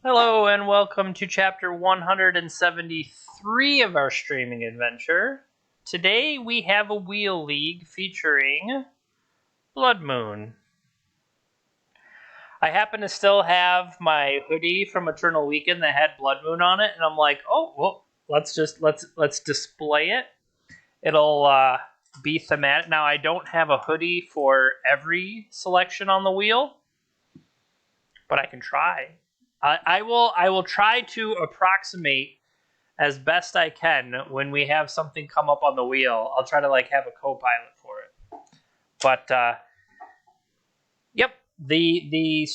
Hello and welcome to chapter 173 of our streaming adventure. Today we have a wheel league featuring Blood Moon. I happen to still have my hoodie from Eternal Weekend that had Blood Moon on it, and I'm like, oh, well, let's display it. It'll be thematic. Now I don't have a hoodie for every selection on the wheel, but I can try. I will try to approximate as best I can when we have something come up on the wheel. I'll try to have a co-pilot for it. But yep, the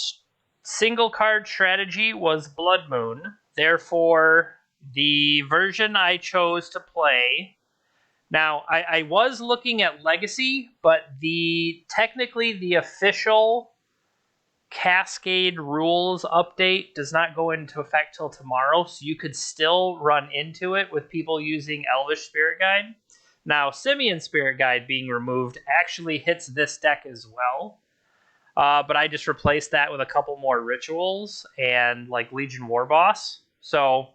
single card strategy was Blood Moon. Therefore, the version I chose to play. Now, I was looking at Legacy, but technically the official Cascade rules update does not go into effect till tomorrow, so you could still run into it with people using Elvish Spirit Guide. Now, Simian Spirit Guide being removed actually hits this deck as well, but I just replaced that with a couple more rituals and Legion War Boss. So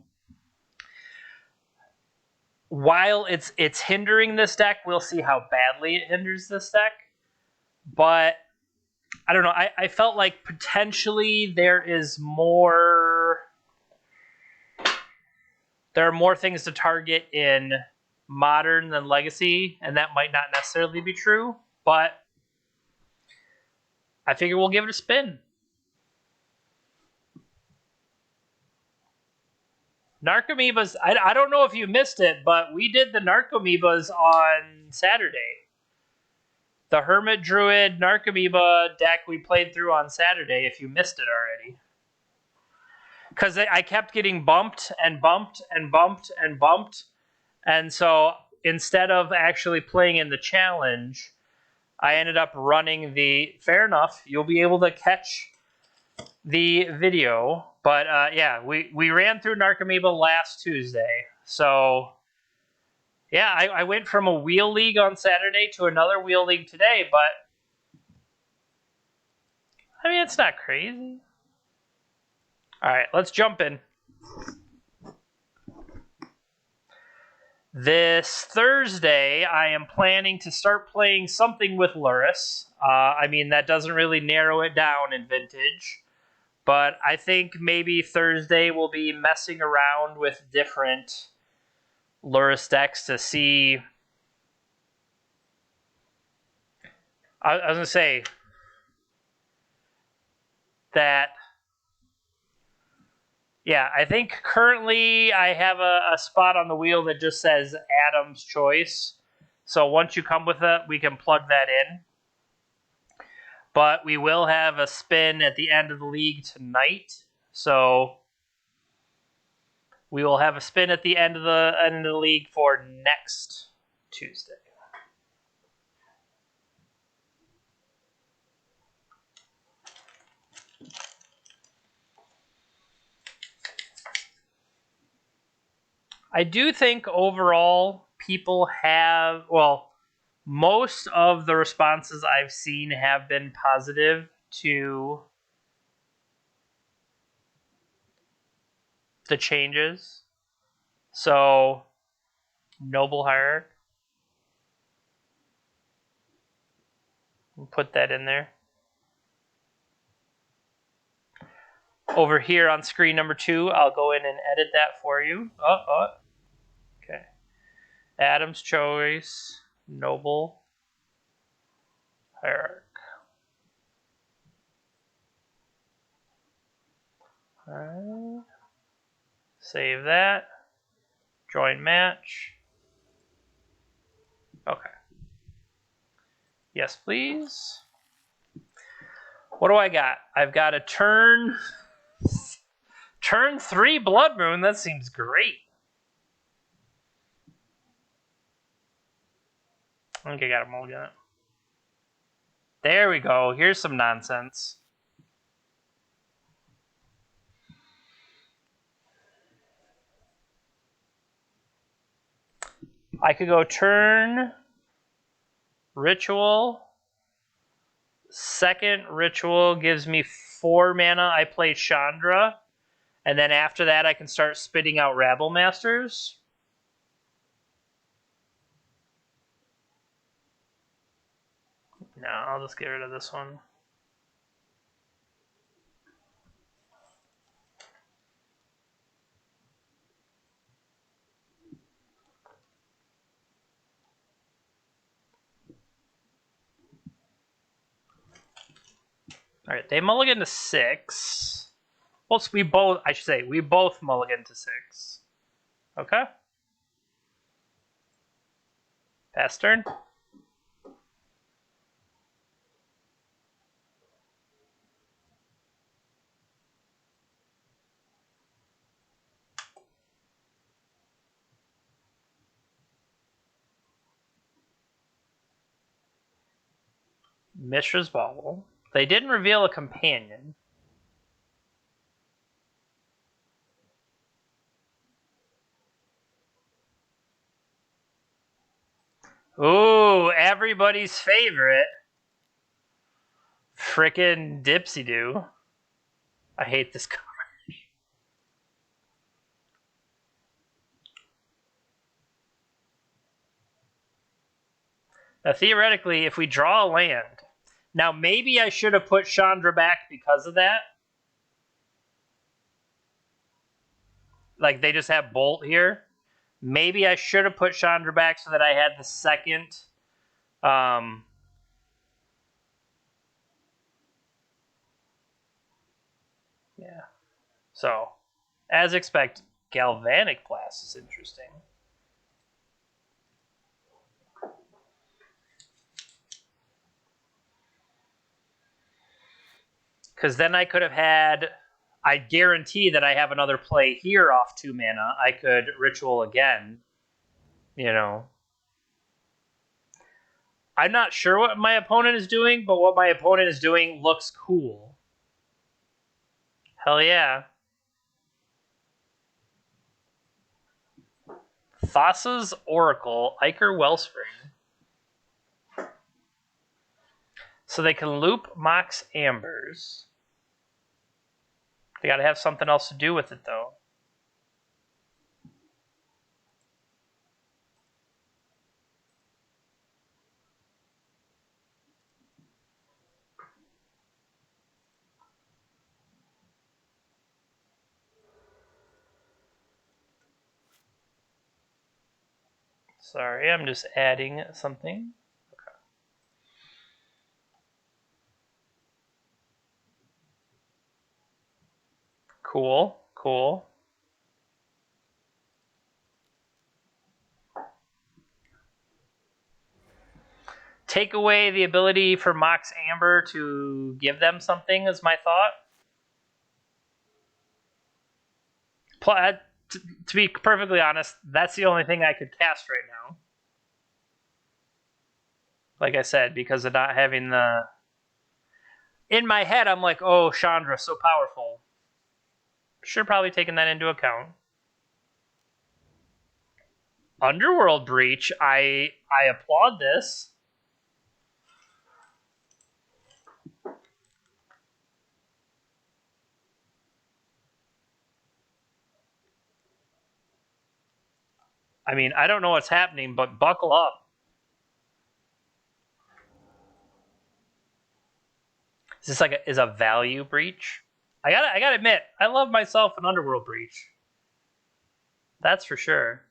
while it's hindering this deck, we'll see how badly it hinders this deck. But I don't know. I felt like potentially there are more things to target in Modern than Legacy, and that might not necessarily be true, but I figure we'll give it a spin. Narcomoebas, I don't know if you missed it, but we did the Narcomoebas on Saturday. The Hermit Druid Narcomoeba deck we played through on Saturday, if you missed it already. Because I kept getting bumped and bumped and bumped and bumped. And so instead of actually playing in the challenge, I ended up running fair enough, you'll be able to catch the video. But yeah, we ran through Narcomoeba last Tuesday. So yeah, I went from a wheel league on Saturday to another wheel league today, but I mean, it's not crazy. All right, let's jump in. This Thursday, I am planning to start playing something with Lurrus. I mean, that doesn't really narrow it down in Vintage, but I think maybe Thursday we'll be messing around with different Lurrus decks to see. I was going to say that, yeah, I think currently I have a spot on the wheel that just says Adam's Choice. So once you come with it, we can plug that in. But we will have a spin at the end of the league tonight. So we will have a spin at the end of the league for next Tuesday. I do think overall people have, well, most of the responses I've seen have been positive to the changes. So, Noble Hierarch. We'll put that in there. Over here on screen number 2, I'll go in and edit that for you. Okay. Adam's Choice, Noble Hierarch. Alright. Save that. Join match. Okay. Yes, please. What do I got? I've got a turn 3 Blood Moon. That seems great. I think I got a mulligan. There we go. Here's some nonsense. I could go turn Ritual. Second Ritual gives me 4 mana. I play Chandra. And then after that, I can start spitting out Rabble Masters. No, I'll just get rid of this one. All right, they mulligan to 6. Well, we both mulligan to 6. Okay. Pass turn. Mishra's Bauble. They didn't reveal a companion. Ooh, everybody's favorite. Frickin' Dipsy-Doo. I hate this card. Now, theoretically, if we draw a land... Now, maybe I should have put Chandra back because of that. Like, they just have Bolt here. Maybe I should have put Chandra back so that I had the second... yeah. So, as expected, Galvanic Blast is interesting. Because then I could have had... I guarantee that I have another play here off 2 mana. I could Ritual again. You know. I'm not sure what my opponent is doing, but what my opponent is doing looks cool. Hell yeah. Thassa's Oracle, Ichor Wellspring. So they can loop Mox Ambers. They gotta have something else to do with it, though. Sorry, I'm just adding something. Okay. Cool, cool. Take away the ability for Mox Amber to give them something is my thought. To be perfectly honest, that's the only thing I could cast right now. Like I said, because of not having the... In my head, I'm like, oh, Chandra, so powerful. Should have probably taken that into account. Underworld Breach, I applaud this. I mean, I don't know what's happening, but buckle up. Is this like a value breach? I gotta admit, I love myself an Underworld Breach. That's for sure.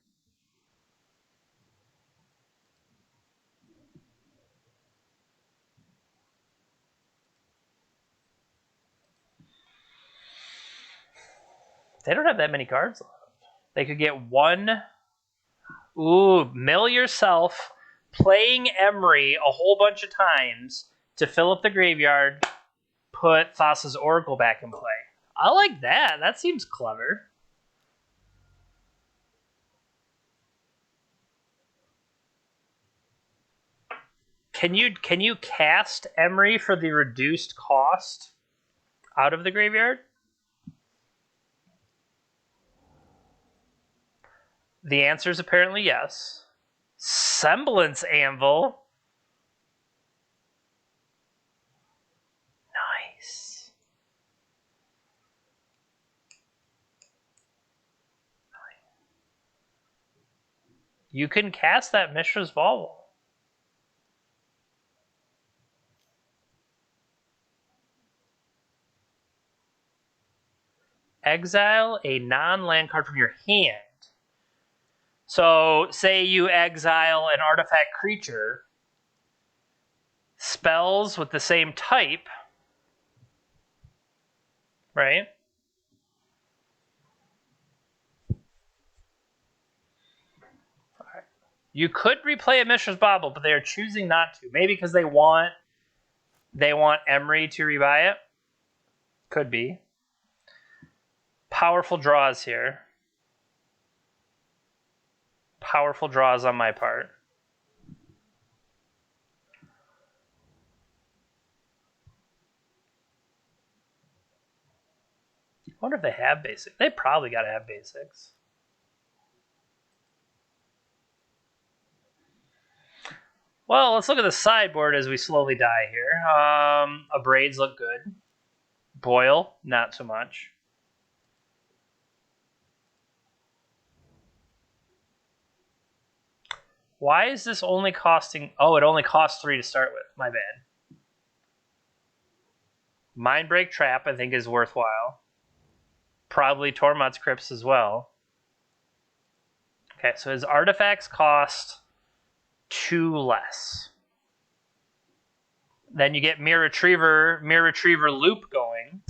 They don't have that many cards left. They could get one. Ooh, mill yourself, playing Emry a whole bunch of times to fill up the graveyard, put Thassa's Oracle back in play. I like that. That seems clever. Can you cast Emry for the reduced cost out of the graveyard? The answer is apparently yes. Semblance Anvil. Nice. You can cast that Mishra's Bauble. Exile a non-land card from your hand. So, say you exile an artifact creature, spells with the same type, right? You could replay a Mishra's Bauble, but they are choosing not to. Maybe because they want Emry to rebuy it. Could be. Powerful draws here. Powerful draws on my part. I wonder if they have basics. They probably got to have basics. Well, let's look at the sideboard as we slowly die here. Abrades look good. Boil, not so much. Why is this only costing... Oh, it only costs 3 to start with. My bad. Mindbreak Trap, I think, is worthwhile. Probably Tormod's Crypts as well. Okay, so his artifacts cost 2 less. Then you get Mirror Retriever Loop going.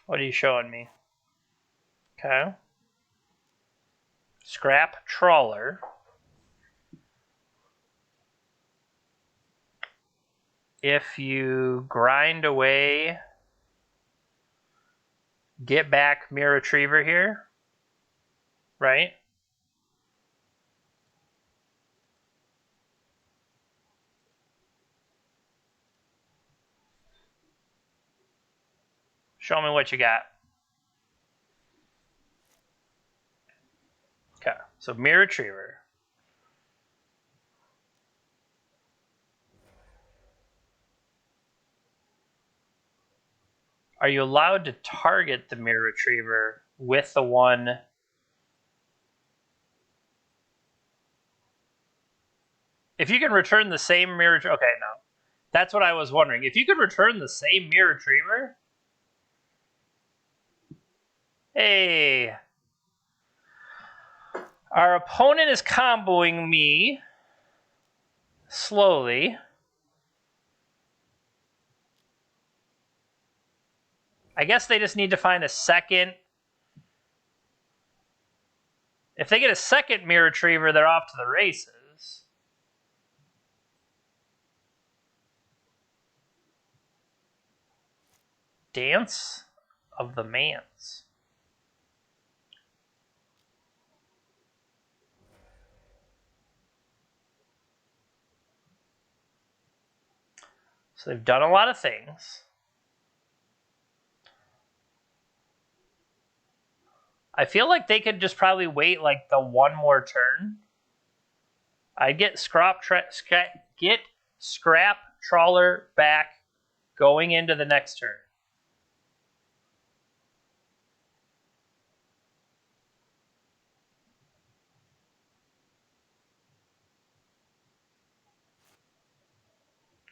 What are you showing me? Okay. Scrap Trawler. If you grind away, get back Mirror Retriever here, right? Show me what you got. Okay, so Mirror Retriever. Are you allowed to target the Mirror Retriever with the one... If you can return the same Mirror... Okay, no. That's what I was wondering. If you could return the same Mirror Retriever... Hey! Our opponent is comboing me slowly. I guess they just need to find a second. If they get a second Mirror Retriever, they're off to the races. Dance of the Mans. So they've done a lot of things. I feel like they could just probably wait like the one more turn. I'd get Scrap Trawler back going into the next turn.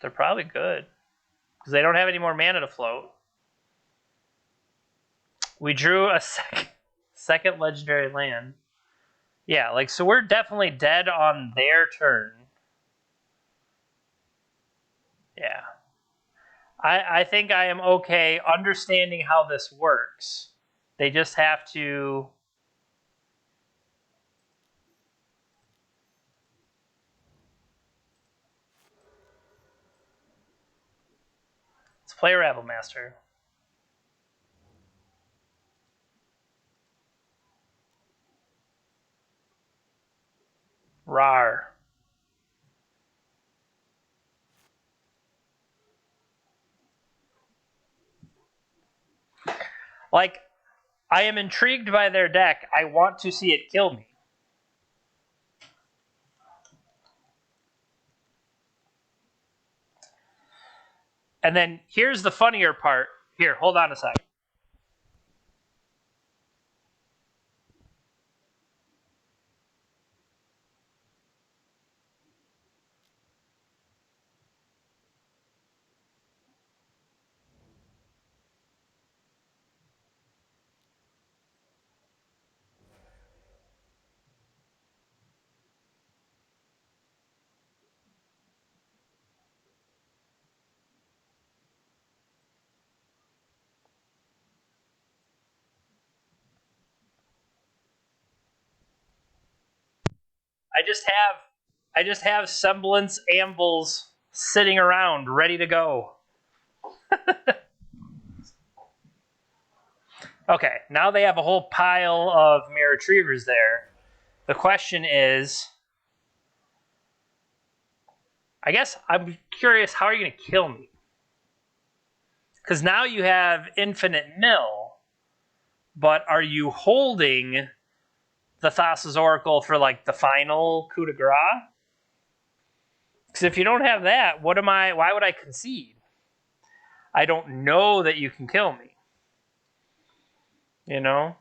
They're probably good because they don't have any more mana to float. We drew a second legendary land. Yeah, like, so we're definitely dead on their turn. Yeah. I think I am okay understanding how this works. They just have to... Let's play Rabblemaster. Rar. Like, I am intrigued by their deck. I want to see it kill me. And then here's the funnier part. Here, hold on a second. I just have semblance anvils sitting around ready to go. Okay, now they have a whole pile of Mirror Retrievers there. The question is, I guess I'm curious, how are you going to kill me? Because now you have infinite mill, but are you holding the Thassa's Oracle for like the final coup de grace? Because if you don't have that, why would I concede? I don't know that you can kill me. You know?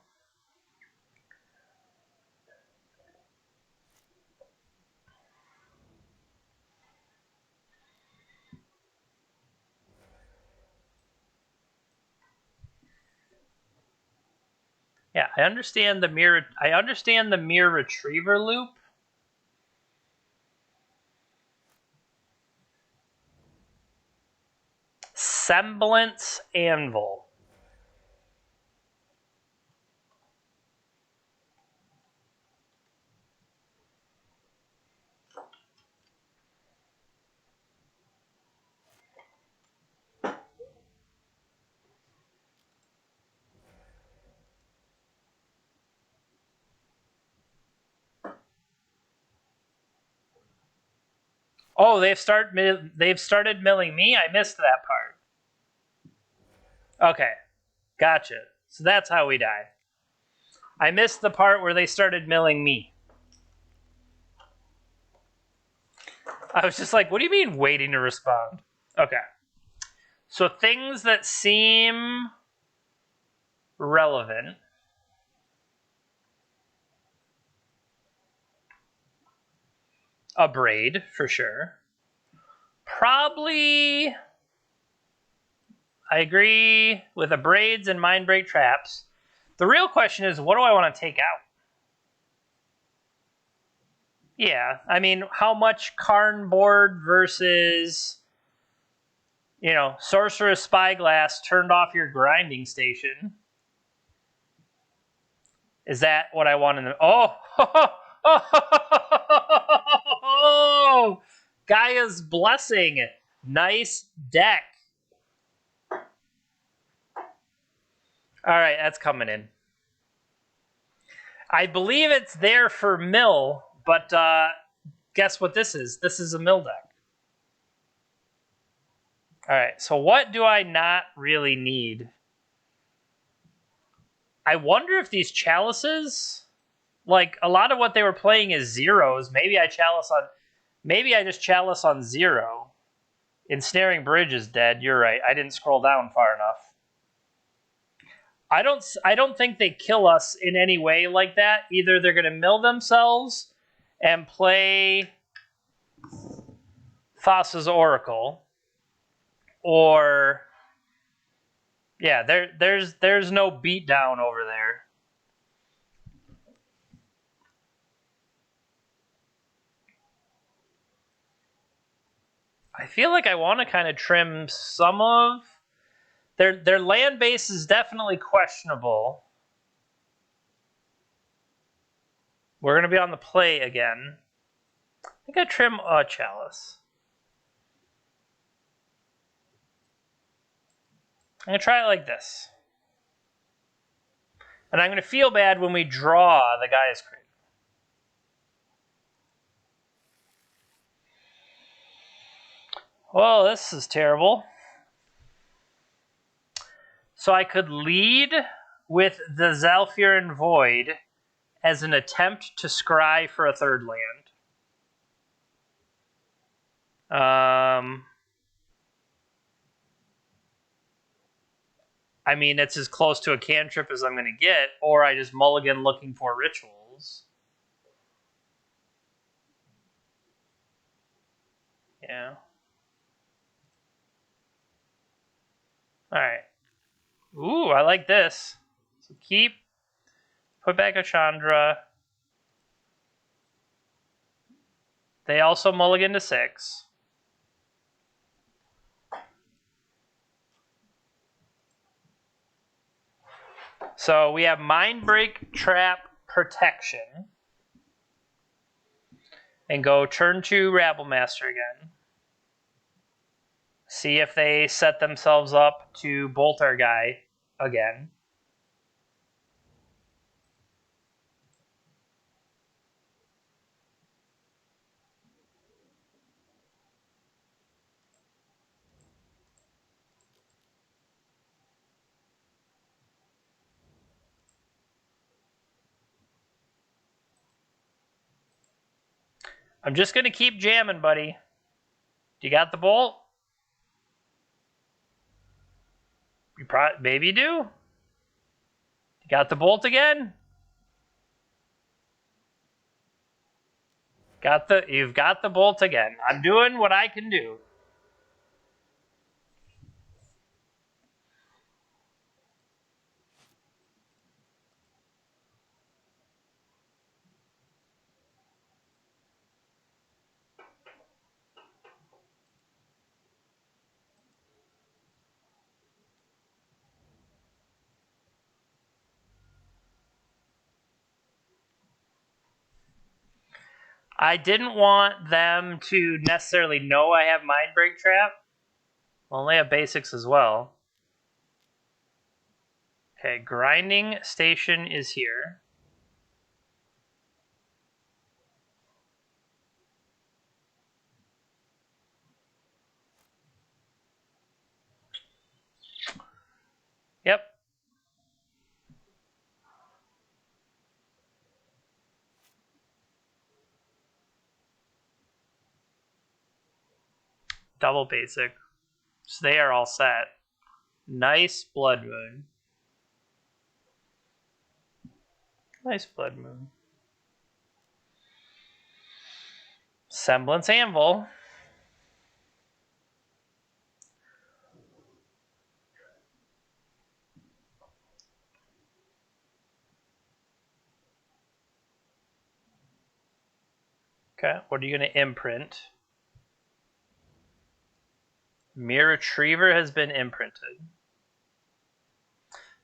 Yeah, I understand the mirror retriever loop. Semblance Anvil. Oh, they've started milling me? I missed that part. Okay, gotcha. So that's how we die. I missed the part where they started milling me. I was just like, what do you mean waiting to respond? Okay. So things that seem relevant. A braid, for sure. Probably, I agree with the braids and mind break traps. The real question is, what do I want to take out? Yeah, I mean, how much Karn board versus, Sorcerous Spyglass turned off your grinding station? Is that what I want in the... Oh! Oh! Gaia's Blessing. Nice deck. All right, that's coming in. I believe it's there for mill, but guess what this is? This is a mill deck. All right, so what do I not really need? I wonder if these chalices, like a lot of what they were playing is zeros. Maybe I just chalice on 0. Ensnaring Bridge is dead. You're right. I didn't scroll down far enough. I don't think they kill us in any way like that. Either they're going to mill themselves and play Thassa's Oracle, or yeah, there's no beatdown over there. I feel like I want to kind of trim some of their land base is definitely questionable. We're going to be on the play again. I think I trim a chalice. I'm going to try it like this. And I'm going to feel bad when we draw the Gaia's Cradle. Well, this is terrible. So I could lead with the Zhalfirin Void as an attempt to scry for a third land. I mean, it's as close to a cantrip as I'm going to get, or I just mulligan looking for rituals. Yeah. Alright. Ooh, I like this. So keep, put back a Chandra. They also mulligan to 6. So we have Mindbreak, Trap, Protection. And go turn 2 Rabblemaster again. See if they set themselves up to bolt our guy again. I'm just going to keep jamming, buddy. You got the bolt? Maybe you do. You got the bolt again? You've got the bolt again. I'm doing what I can do. I didn't want them to necessarily know I have Mindbreak Trap. I'll only have basics as well. Okay, Grinding Station is here. Yep. Double basic. So they are all set. Nice Blood Moon. Nice Blood Moon. Semblance Anvil. Okay, what are you going to imprint? Mere Retriever has been imprinted.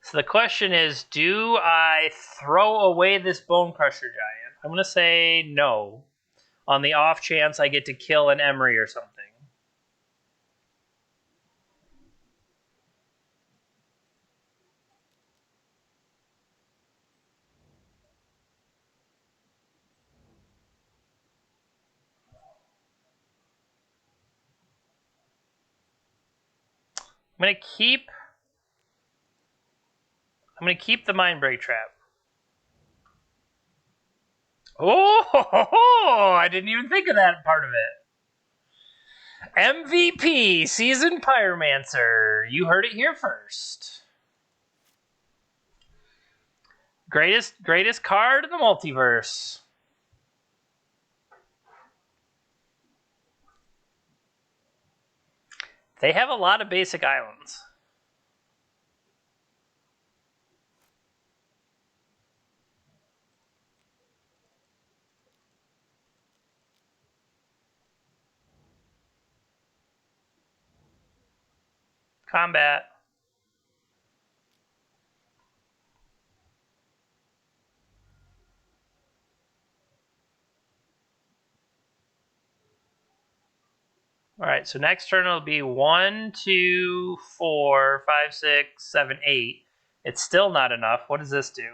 So the question is, do I throw away this Bone Crusher Giant? I'm going to say no. On the off chance I get to kill an Emery or something. I'm going to keep the Mindbreak Trap. Oh, I didn't even think of that part of it. MVP, Seasoned Pyromancer. You heard it here first. Greatest card in the multiverse. They have a lot of basic islands. Combat. Alright, so next turn it'll be 1, 2, 4, 5, 6, 7, 8. It's still not enough. What does this do?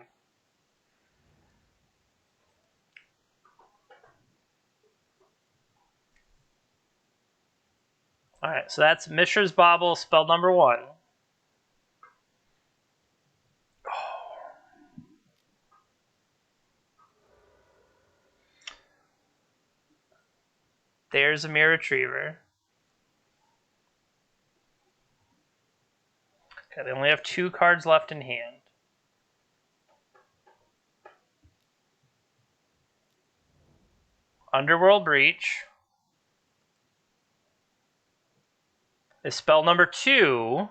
Alright, so that's Mishra's Bauble, spell number 1. Oh, There's a Mere Retriever. Okay, they only have 2 cards left in hand. Underworld Breach is spell number 2.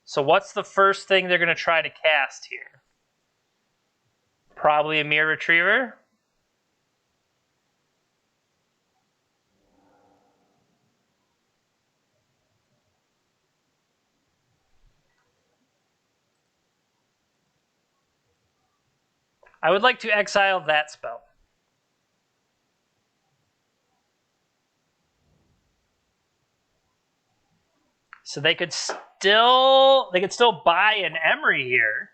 So what's the first thing they're going to try to cast here? Probably a Mere Retriever. I would like to exile that spell. So they could still buy an Emry here.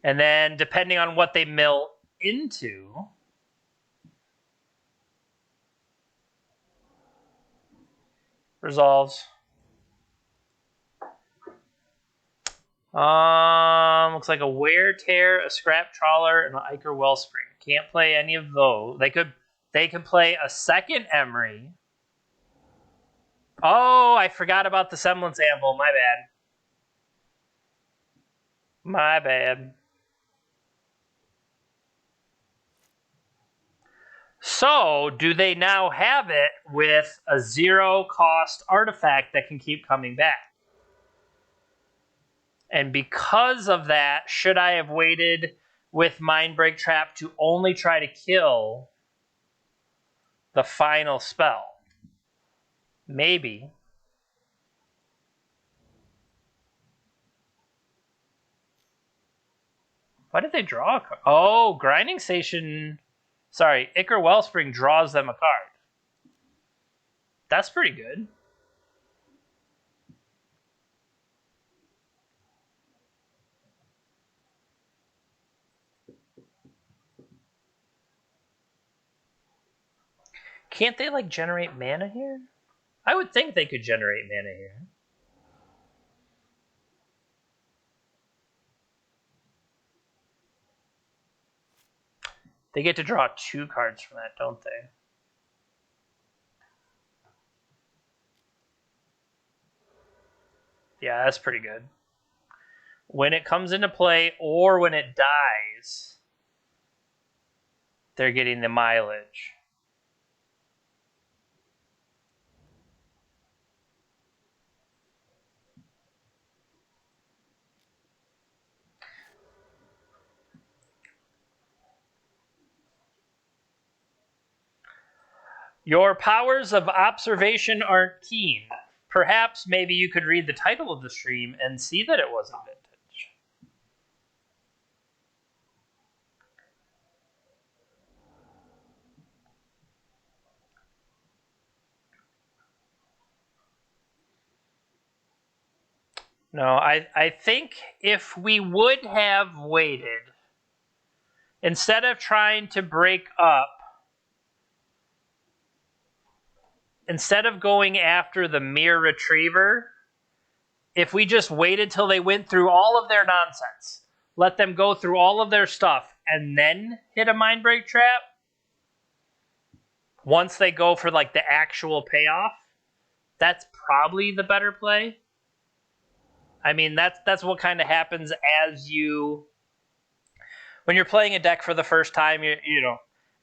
And then depending on what they mill into, resolves. Looks like a Wear Tear, a Scrap Trawler, and an Ichor Wellspring. Can't play any of those. They can play a second Emry. Oh, I forgot about the Semblance Anvil. My bad. My bad. So, do they now have it with a 0-cost artifact that can keep coming back? And because of that, should I have waited with Mindbreak Trap to only try to kill the final spell? Maybe. Why did they draw a card? Oh, Grinding Station. Sorry, Ichor Wellspring draws them a card. That's pretty good. Can't they, like, generate mana here? I would think they could generate mana here. They get to draw 2 cards from that, don't they? Yeah, that's pretty good. When it comes into play or when it dies, they're getting the mileage. Your powers of observation aren't keen. Perhaps maybe you could read the title of the stream and see that it wasn't vintage. No, I think if we would have waited, instead of trying to break up, instead of going after the Mere Retriever, if we just waited till they went through all of their nonsense, let them go through all of their stuff, and then hit a Mindbreak Trap, once they go for like the actual payoff, that's probably the better play. I mean, that's what kind of happens as you, when you're playing a deck for the first time, you know,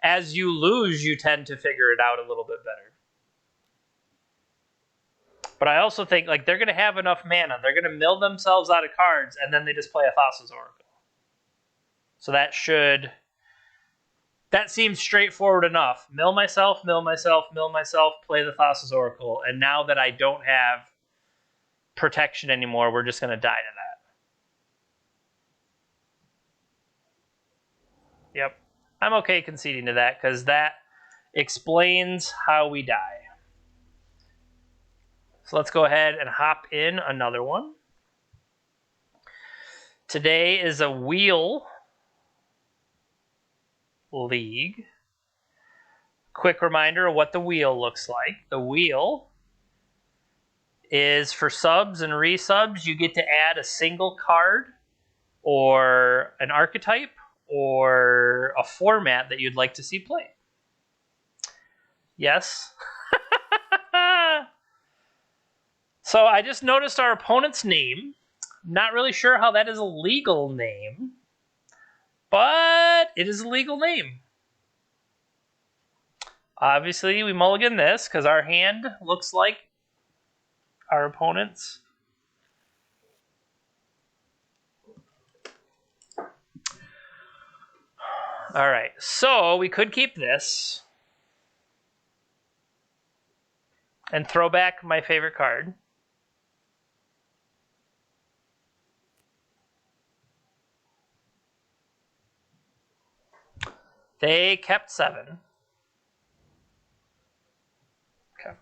as you lose, you tend to figure it out a little bit better. But I also think, like, they're going to have enough mana. They're going to mill themselves out of cards, and then they just play a Thassa's Oracle. So that seems straightforward enough. Mill myself, mill myself, mill myself, play the Thassa's Oracle. And now that I don't have protection anymore, we're just going to die to that. Yep. I'm okay conceding to that, because that explains how we die. So let's go ahead and hop in another one. Today is a wheel league. Quick reminder of what the wheel looks like. The wheel is for subs and resubs. You get to add a single card or an archetype, or a format that you'd like to see play. Yes. So I just noticed our opponent's name. Not really sure how that is a legal name, but it is a legal name. Obviously, we mulligan this because our hand looks like our opponent's. All right, so we could keep this and throw back my favorite card. They kept 7. Okay.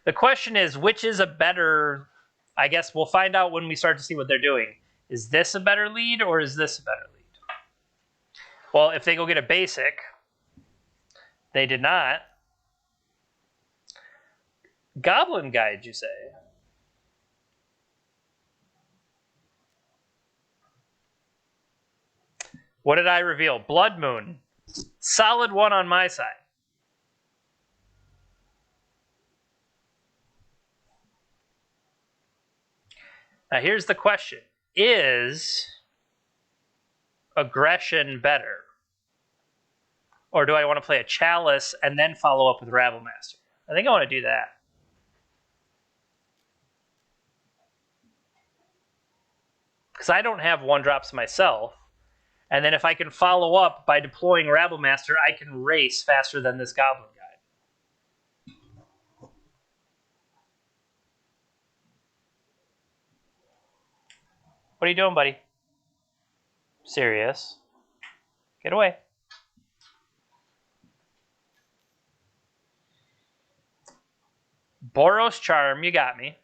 The question is, which is a better... I guess we'll find out when we start to see what they're doing. Is this a better lead, or is this a better lead? Well, if they go get a basic, they did not. Goblin Guide, you say? What did I reveal? Blood Moon. Solid 1 on my side. Now here's the question. Is aggression better? Or do I want to play a Chalice and then follow up with Rabblemaster? I think I want to do that. Because I don't have 1-drops myself. And then if I can follow up by deploying Rabblemaster, I can race faster than this Goblin Guide. What are you doing, buddy? Serious. Get away. Boros Charm, you got me.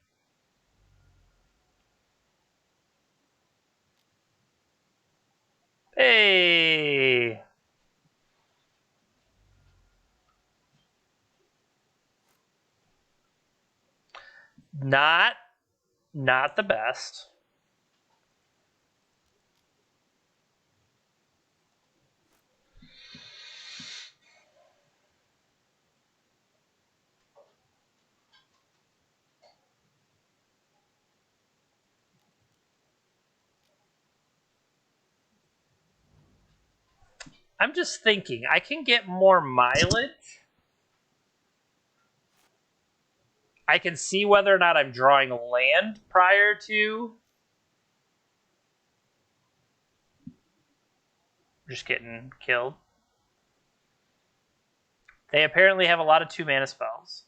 Hey! Not the best. I'm just thinking, I can get more mileage. I can see whether or not I'm drawing land prior to. Just getting killed. They apparently have a lot of 2-mana spells.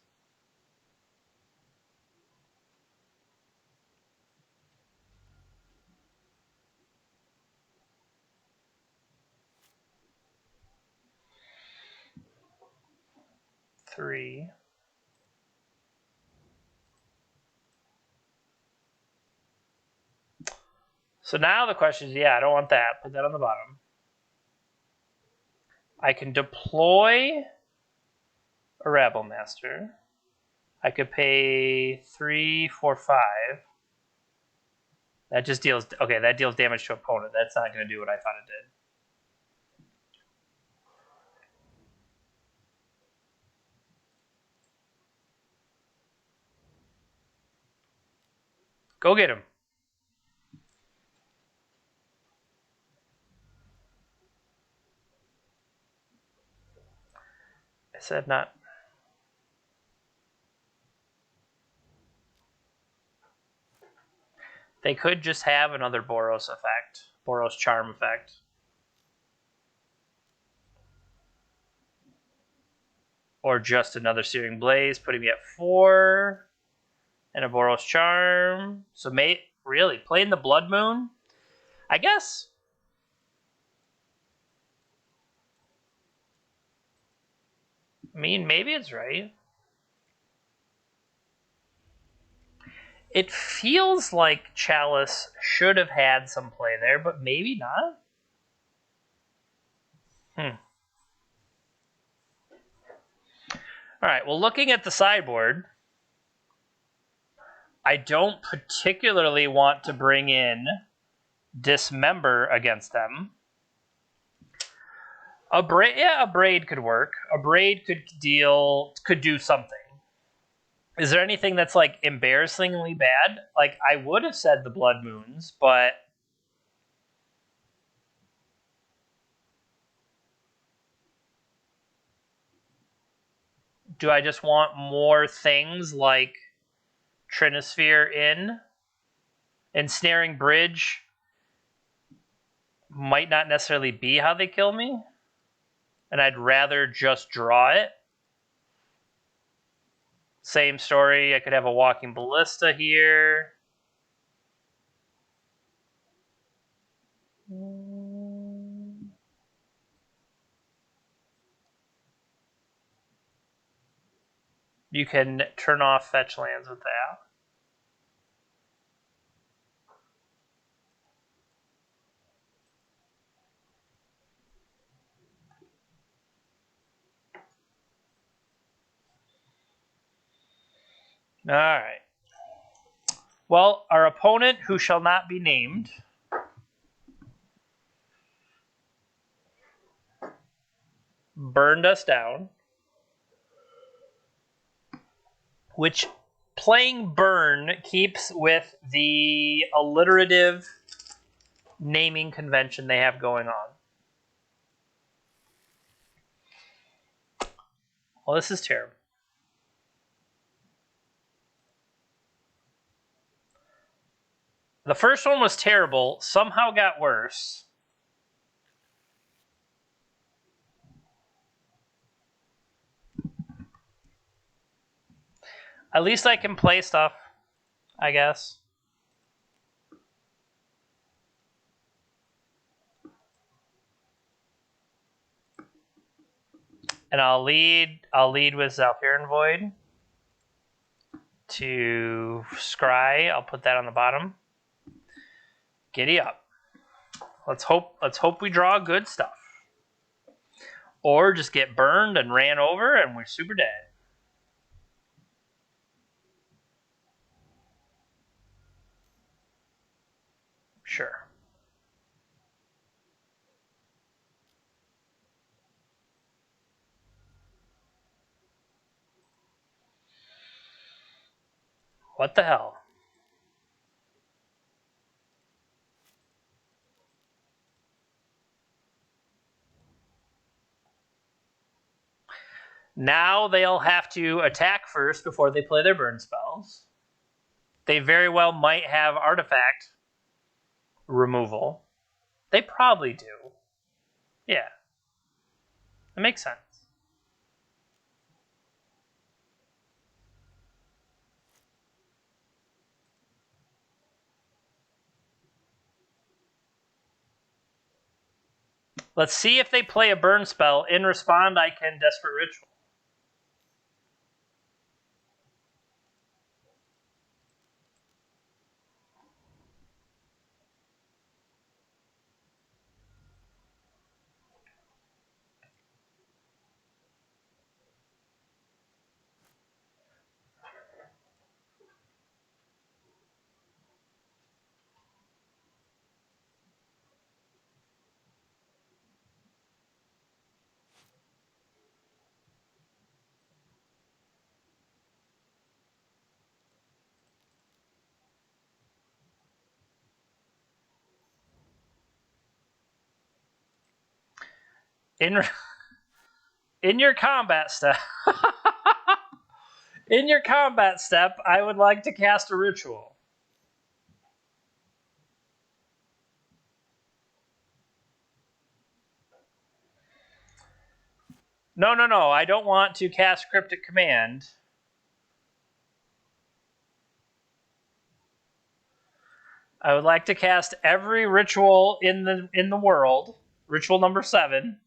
Three. So now the question is, yeah, I don't want that. Put that on the bottom. I can deploy a Rabblemaster. I could pay 3, 4, 5. That just deals... Okay, that deals damage to opponent. That's not going to do what I thought it did. Go get him. I said not. They could just have another Boros effect. Boros Charm effect. Or just another Searing Blaze, putting me at 4. And a Boros Charm. So, really, playing the Blood Moon? I guess. I mean, maybe it's right. It feels like Chalice should have had some play there, but maybe not. All right, well, looking at the sideboard, I don't particularly want to bring in Dismember against them. A braid could work. A braid could do something. Is there anything that's like embarrassingly bad? Like I would have said the Blood Moons, but do I just want more things like Trinisphere in? Ensnaring Bridge might not necessarily be how they kill me, and I'd rather just draw it. Same story, I could have a Walking Ballista here. You can turn off fetch lands with that. All right. Well, our opponent, who shall not be named, burned us down, which playing burn keeps with the alliterative naming convention they have going on. Well, this is terrible. The first one was terrible, somehow got worse. At least I can play stuff, I guess. And I'll lead with Zhalfirin Void to Scry. I'll put that on the bottom. Giddy up. Let's hope we draw good stuff. Or just get burned and ran over and we're super dead. Sure. What the hell? Now they'll have to attack first before they play their burn spells. They very well might have artifact removal. They probably do. Yeah. It makes sense. Let's see if they play a burn spell. In respond, I can Desperate Ritual. In your combat step, in your combat step, I would like to cast a ritual. No. I don't want to cast Cryptic Command. I would like to cast every ritual in the world. Ritual number 7.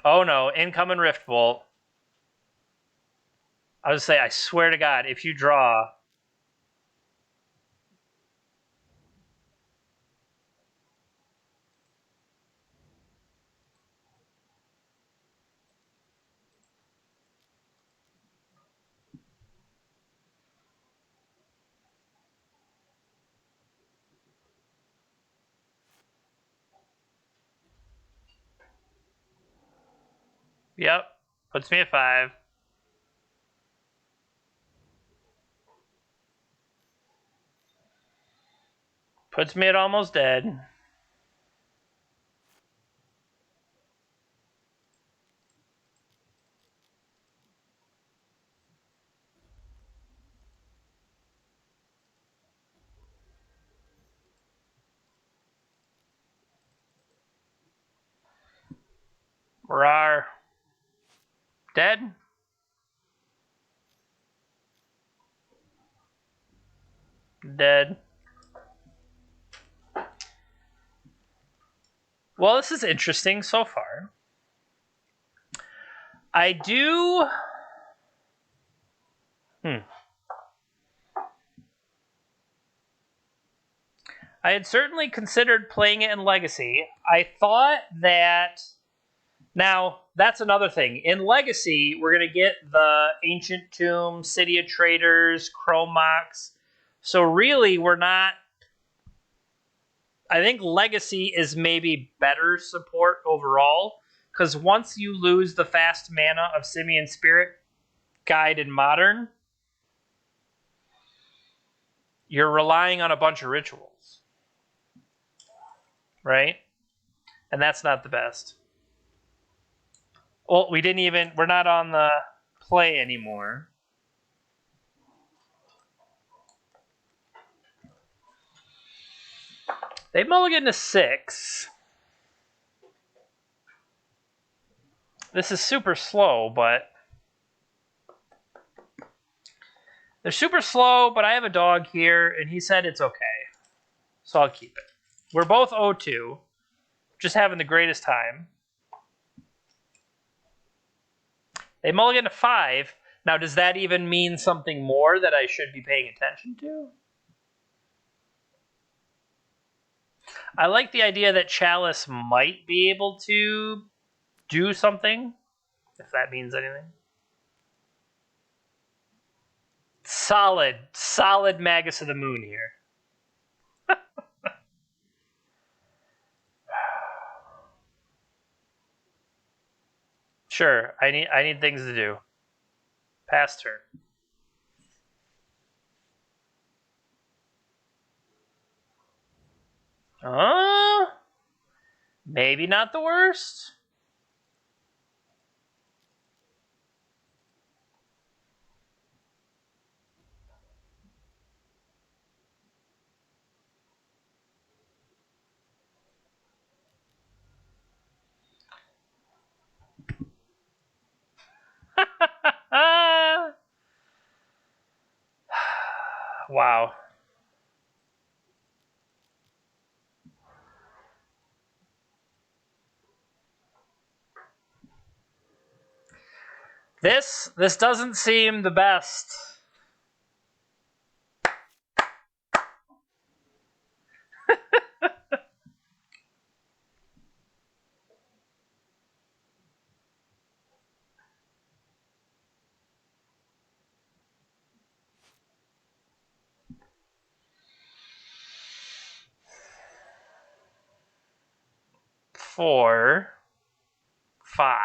Oh no, incoming Rift Bolt. I would say, I swear to God, if you draw. Yep. Puts me at 5. Puts me at almost dead. Rar. Dead? Dead. Well, this is interesting so far. I do... I had certainly considered playing it in Legacy. I thought that... Now, that's another thing. In Legacy, we're going to get the Ancient Tomb, City of Traders, Chrome Mox. So really, we're not... I think Legacy is maybe better support overall, because once you lose the fast mana of Simian Spirit Guide in Modern, you're relying on a bunch of rituals. Right? And that's not the best. Well, we're not on the play anymore. They mulligan to 6. This is super slow, but... They're super slow, but I have a dog here, and he said it's okay. So I'll keep it. We're both 0-2. Just having the greatest time. They mulligan to 5. Now, does that even mean something more that I should be paying attention to? I like the idea that Chalice might be able to do something, if that means anything. Solid Magus of the Moon here. Sure, I need things to do. Pass turn. Maybe not the worst. Wow. This doesn't seem the best. Four, 5.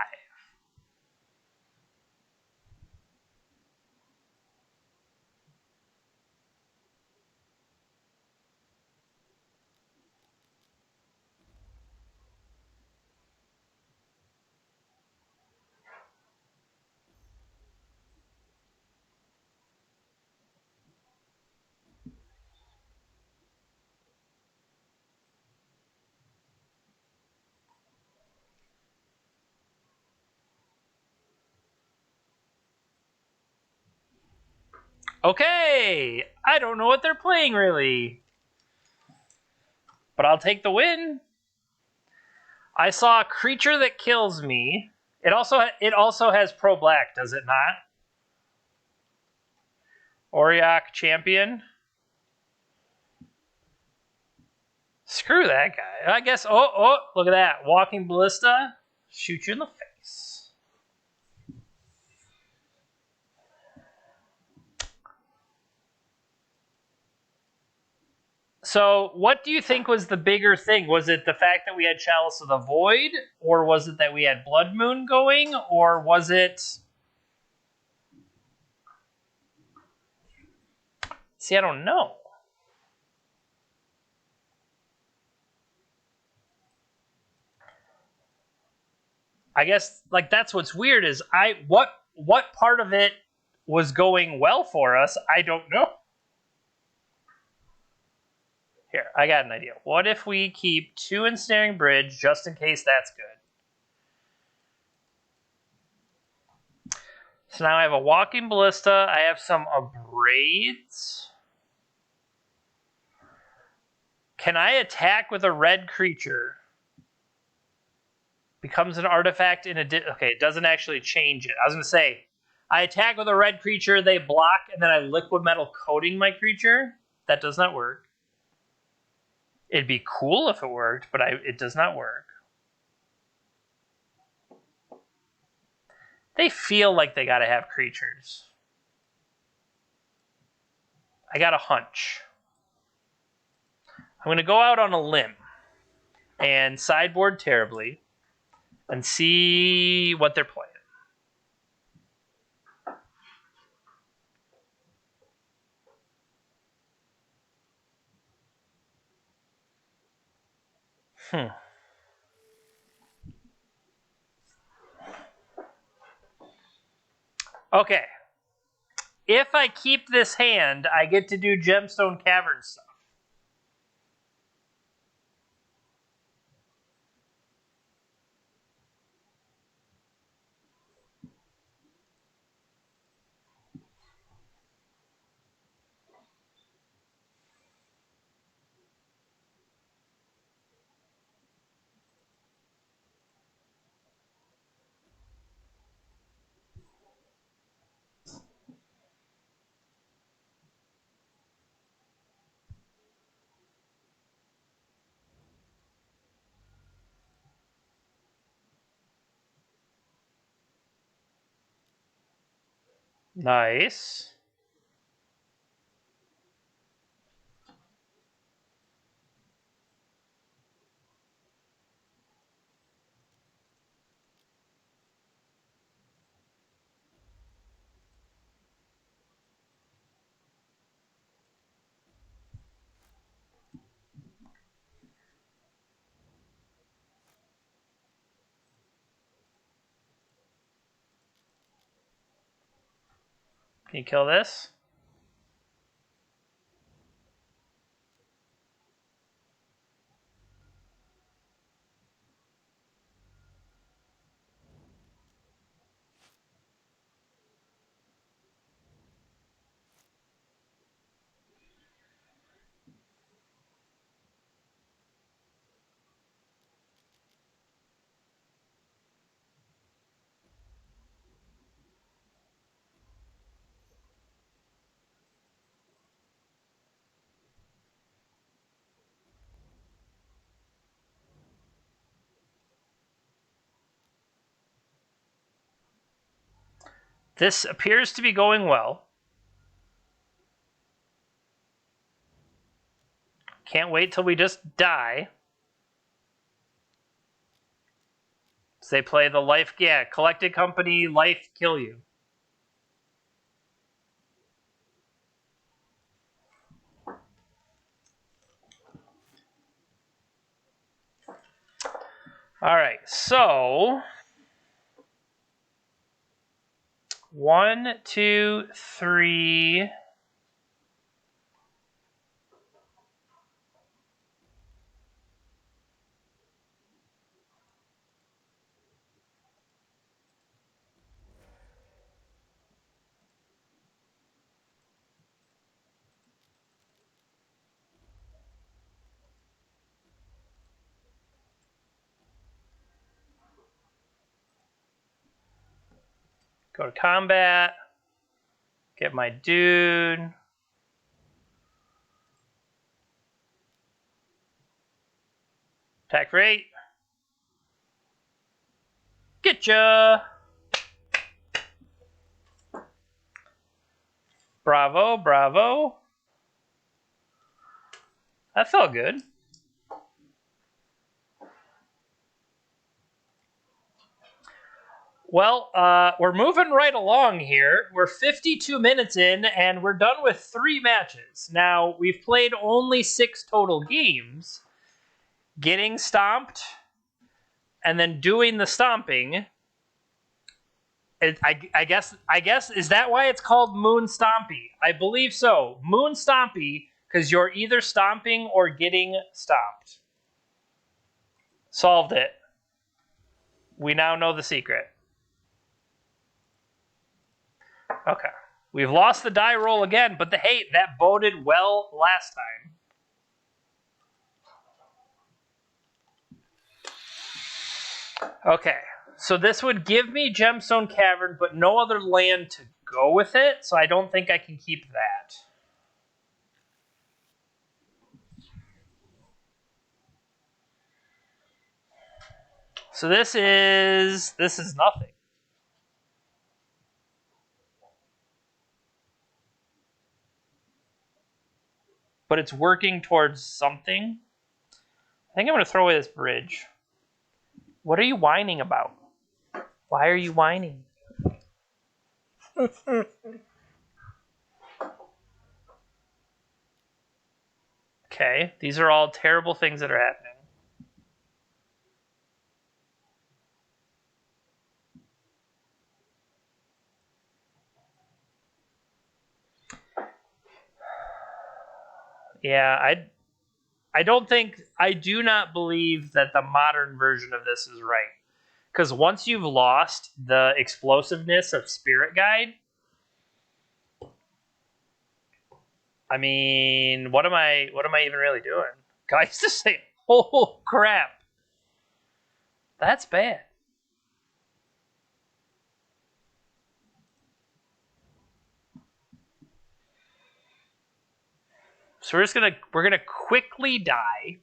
Okay, I don't know what they're playing really, but I'll take the win. I saw a creature that kills me. It also has pro black, does it not? Auriok Champion. Screw that guy. I guess. Oh, look at that. Walking Ballista. Shoot you in the face. So, what do you think was the bigger thing? Was it the fact that we had Chalice of the Void, or was it that we had Blood Moon going, or was it... See, I don't know. I guess like that's what's weird is what part of it was going well for us, I don't know. Here, I got an idea. What if we keep 2 Ensnaring Bridge just in case that's good? So now I have a Walking Ballista. I have some Abrades. Can I attack with a red creature? Becomes an artifact in a... Okay, it doesn't actually change it. I was going to say, I attack with a red creature, they block, and then I liquid metal coating my creature. That does not work. It'd be cool if it worked, but it does not work. They feel like they gotta have creatures. I got a hunch. I'm gonna go out on a limb and sideboard terribly and see what they're playing. Okay. If I keep this hand, I get to do Gemstone Cavern stuff. Nice. Can you kill this? This appears to be going well. Can't wait till we just die. So they play the life... Yeah, Collected Company, life, kill you. Alright, so... 1, 2, 3... Go to combat. Get my dude. Attack for 8. Getcha! Bravo, bravo. That felt good. Well, we're moving right along here. We're 52 minutes in, and we're done with 3 matches. Now, we've played only 6 total games. Getting stomped, and then doing the stomping. I guess, is that why it's called Moon Stompy? I believe so. Moon Stompy, because you're either stomping or getting stomped. Solved it. We now know the secret. Okay. We've lost the die roll again, but hey, that boded well last time. Okay. So this would give me Gemstone Cavern, but no other land to go with it, so I don't think I can keep that. So this is nothing. But it's working towards something. I think I'm going to throw away this bridge. What are you whining about? Why are you whining? Okay, these are all terrible things that are happening. Yeah, I do not believe that the modern version of this is right. Because once you've lost the explosiveness of Spirit Guide, I mean, what am I even really doing? Guys, just say, oh crap. That's bad. So we're gonna quickly die.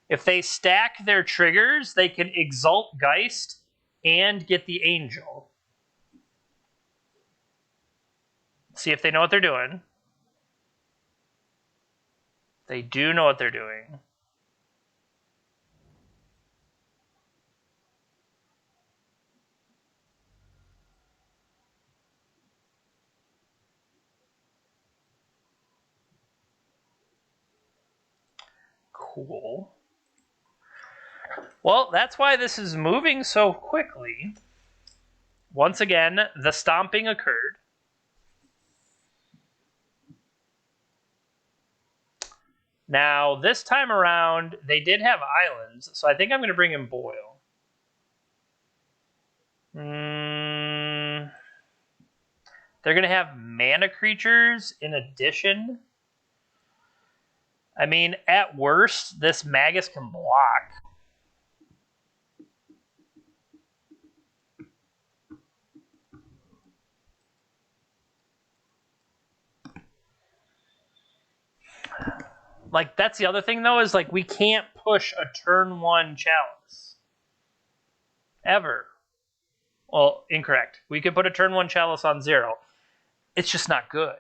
If they stack their triggers, they can Exalt Geist and get the Angel. See if they know what they're doing. They do know what they're doing. Cool. Well, that's why this is moving so quickly. Once again, the stomping occurred. Now, this time around, they did have islands, so I think I'm going to bring in Boil. They're going to have mana creatures in addition. I mean, at worst, this Magus can block. Like, that's the other thing, though, is, like, we can't push a turn 1 Chalice. Ever. Well, incorrect. We could put a turn 1 Chalice on 0. It's just not good.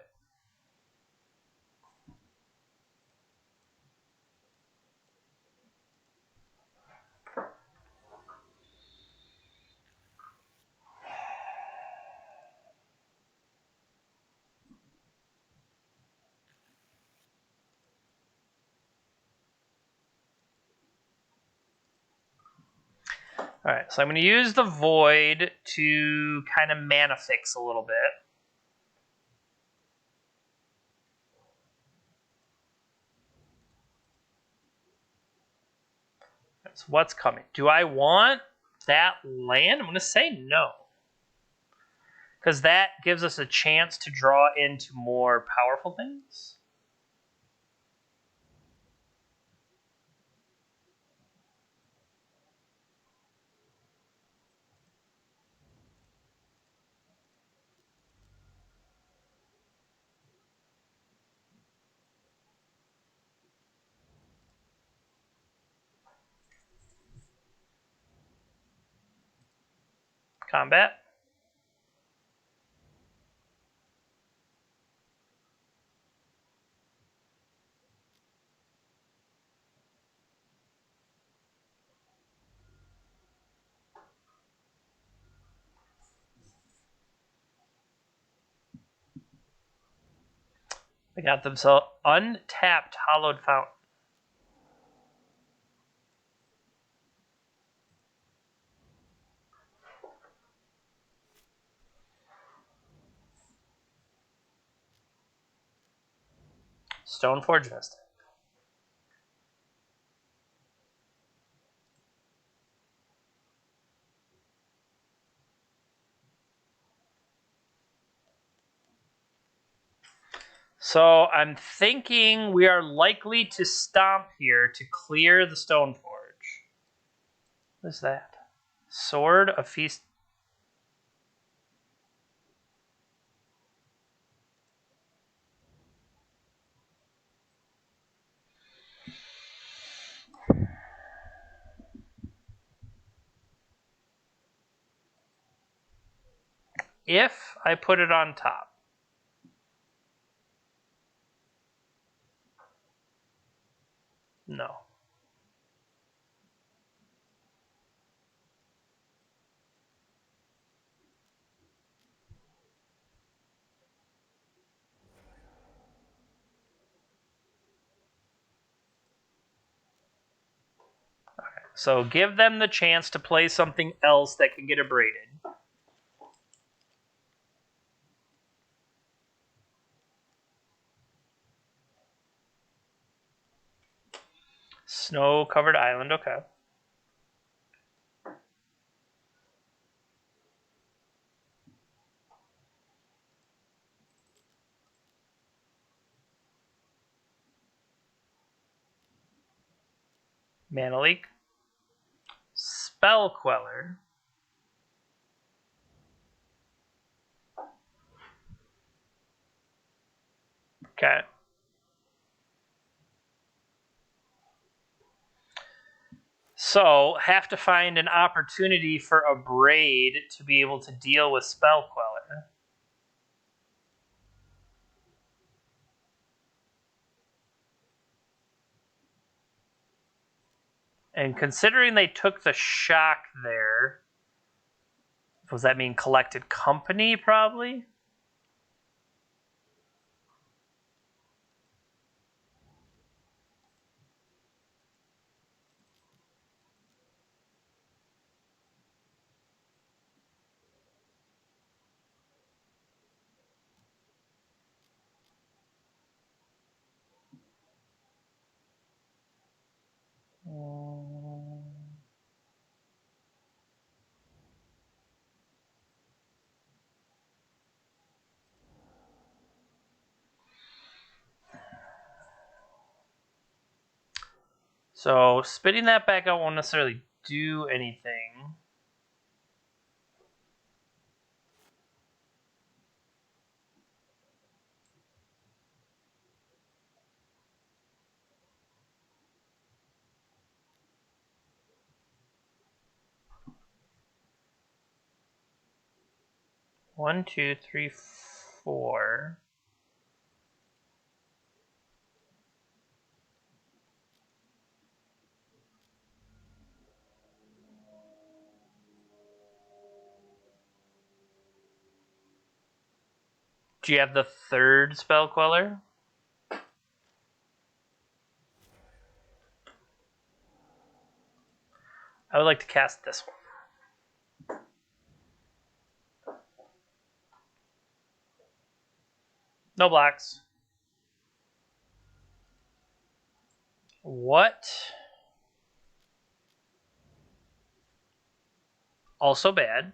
All right, so I'm going to use the Void to kind of mana fix a little bit. So what's coming? Do I want that land? I'm going to say no. Because that gives us a chance to draw into more powerful things. Combat. They got themselves untapped hollowed fountain. Stoneforge Mystic. So I'm thinking we are likely to stomp here to clear the Stoneforge. What is that? Sword of Feast. If I put it on top. No. So give them the chance to play something else that can get abraded. Snow-covered island, okay. Mana Leak. Spell Queller. Okay. So, have to find an opportunity for Abrade to be able to deal with Spell Queller. And considering they took the shock there, does that mean Collected Company, probably? So, spitting that back out won't necessarily do anything. One, two, three, four. Do you have the third Spell Queller? I would like to cast this one. No blocks. What? Also bad.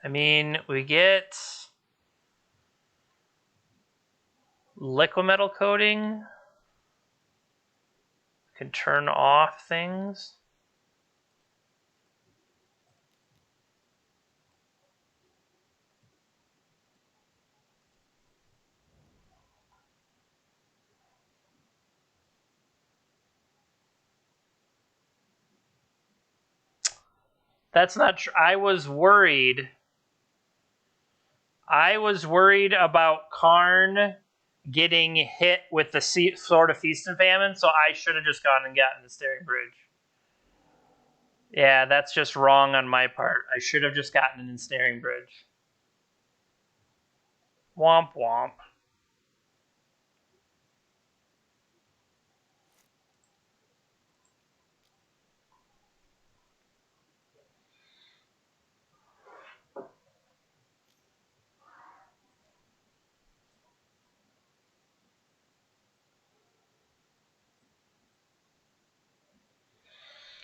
I mean, we get Liquimetal Coating. Can turn off things. That's not true. I was worried about Karn getting hit with the Sword of Feast and Famine, so I should have just gone and gotten the Staring Bridge. Yeah, that's just wrong on my part. I should have just gotten an Ensnaring Bridge. Womp womp.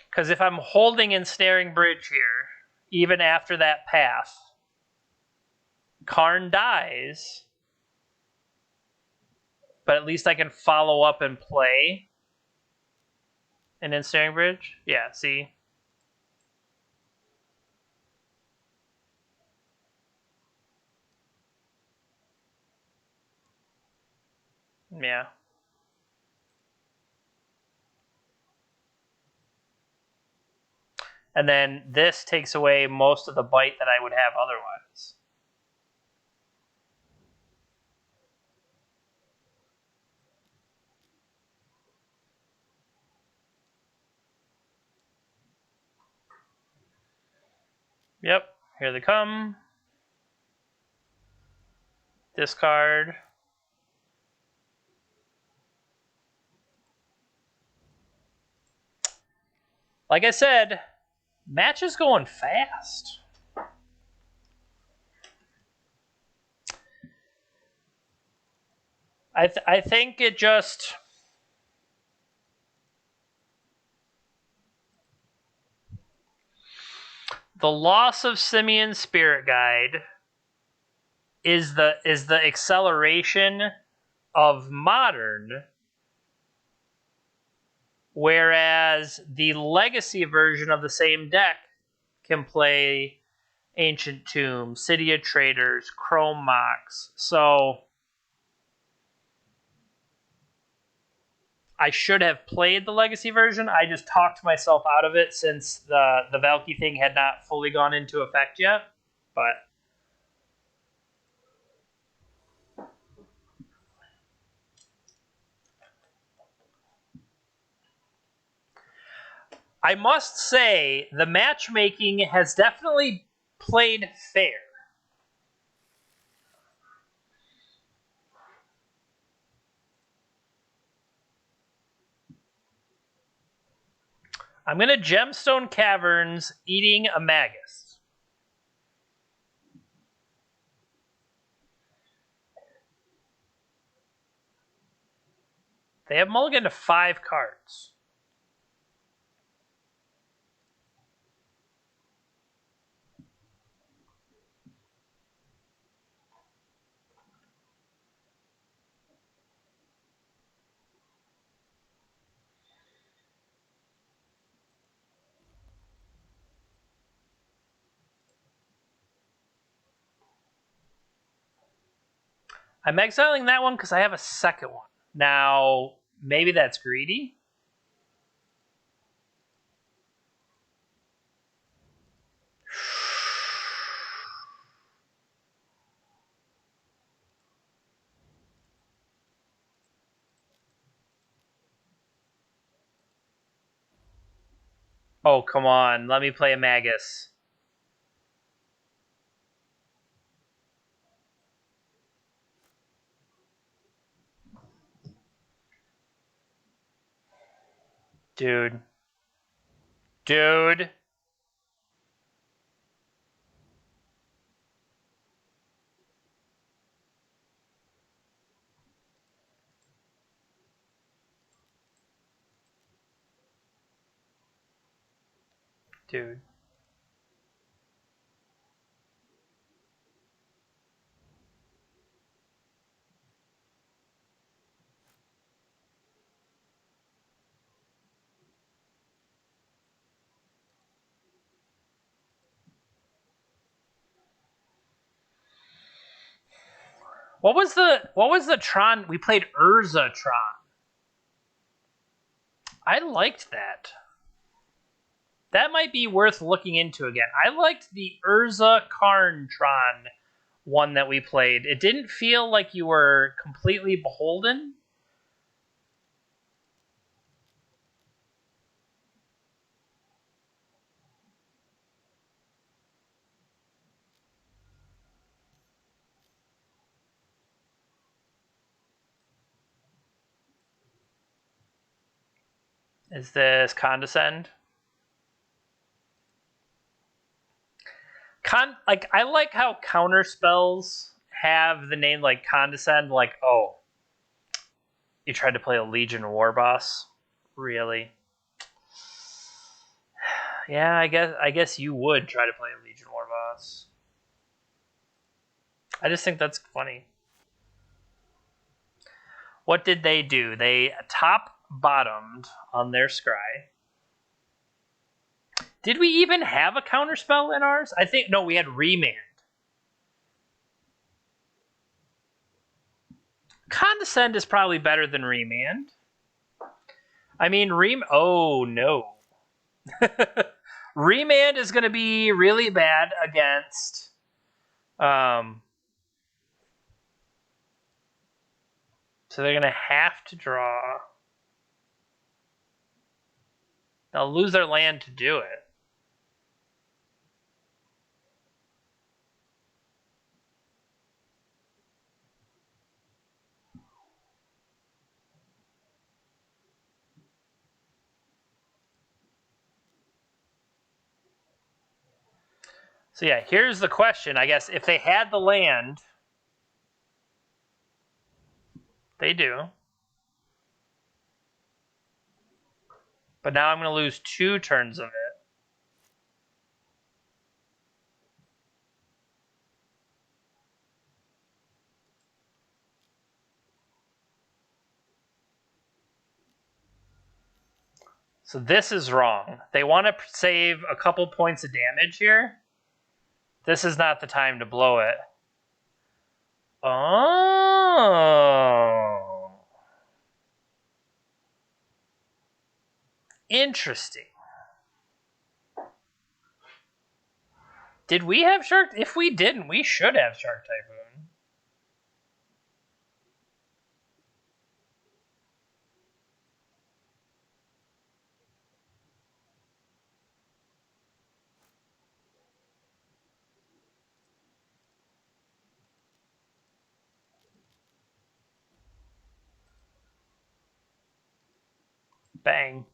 Because if I'm holding Ensnaring Bridge here, even after that path, Karn dies, but at least I can follow up and play an Ensnaring Bridge. Yeah, see? Yeah. And then this takes away most of the bite that I would have otherwise. Yep, here they come. Discard. Like I said, match is going fast. I think it just... The loss of Simeon's Spirit Guide is the acceleration of Modern, whereas the Legacy version of the same deck can play Ancient Tomb, City of Traders, Chrome Mox. So I should have played the Legacy version. I just talked myself out of it since the Valky thing had not fully gone into effect yet. But I must say the matchmaking has definitely played fair. I'm going to Gemstone Caverns eating a Magus. They have mulligan to 5 cards. I'm exiling that one because I have a second one. Now, maybe that's greedy. Oh, come on. Let me play a Magus. Dude. Dude. Dude. What was the Tron? We played Urza Tron. I liked that. That might be worth looking into again. I liked the Urza Karntron one that we played. It didn't feel like you were completely beholden. Is this Condescend? I like how counter spells have the name like Condescend, like, oh, you tried to play a Legion War Boss? Really? Yeah, I guess you would try to play a Legion War Boss. I just think that's funny. What did they do? They top-bottomed on their scry. Did we even have a counterspell in ours? I think, no, we had Remand. Condescend is probably better than Remand. I mean, oh, no. Remand is going to be really bad against... so they're going to have to draw. They'll lose their land to do it. So yeah, here's the question. I guess if they had the land, they do. But now I'm going to lose 2 turns of it. So this is wrong. They want to save a couple points of damage here. This is not the time to blow it. Oh. Interesting. Did we have Shark? If we didn't, we should have Shark Typhoon. Bang.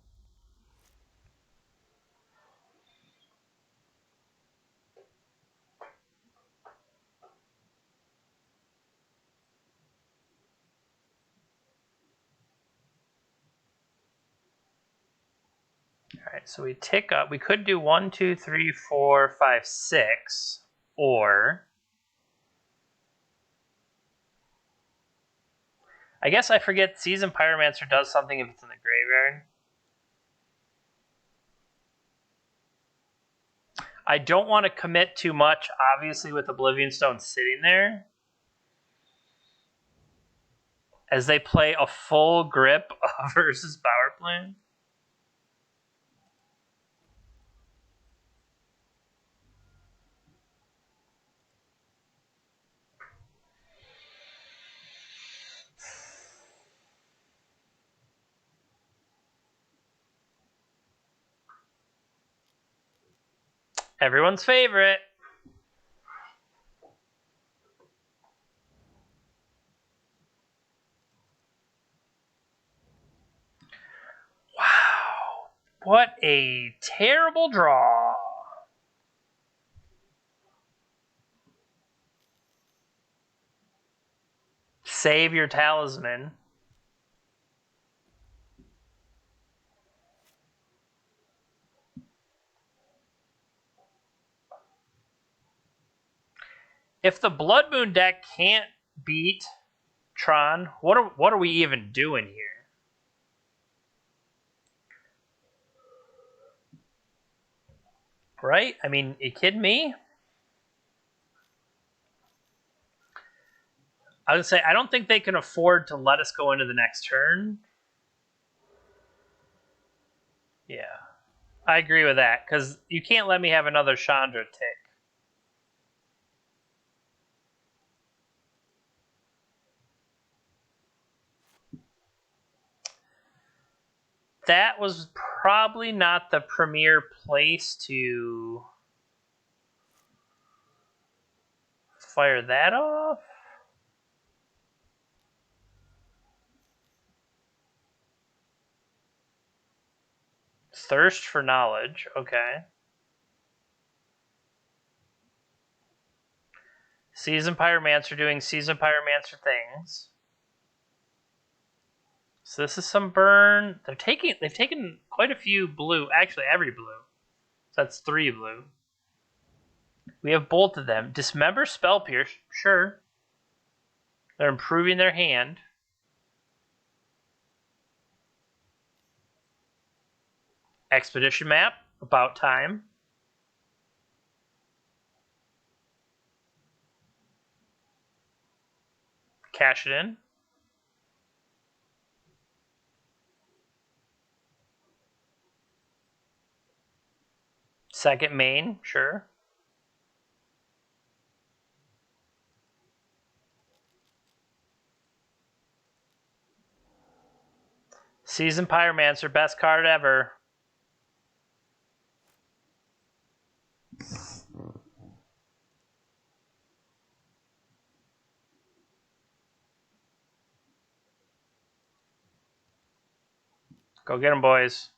Alright, so we tick up. We could do 1, 2, 3, 4, 5, 6. Or... I guess I forget Seasoned Pyromancer does something if it's in the graveyard. I don't want to commit too much, obviously, with Oblivion Stone sitting there. As they play a full grip versus power play. Everyone's favorite. Wow. What a terrible draw. Save your talisman. If the Blood Moon deck can't beat Tron, what are we even doing here? Right? I mean, you kidding me? I would say I don't think they can afford to let us go into the next turn. Yeah. I agree with that, because you can't let me have another Chandra tick. That was probably not the premier place to fire that off. Thirst for knowledge, okay. Seasoned Pyromancer doing Seasoned Pyromancer things. So this is some burn. They've taken quite a few blue. Actually, every blue. So that's 3 blue. We have both of them. Dismember, Spell Pierce, sure. They're improving their hand. Expedition Map, about time. Cash it in. Second main, sure. Seasoned Pyromancer, best card ever. Go get them, boys.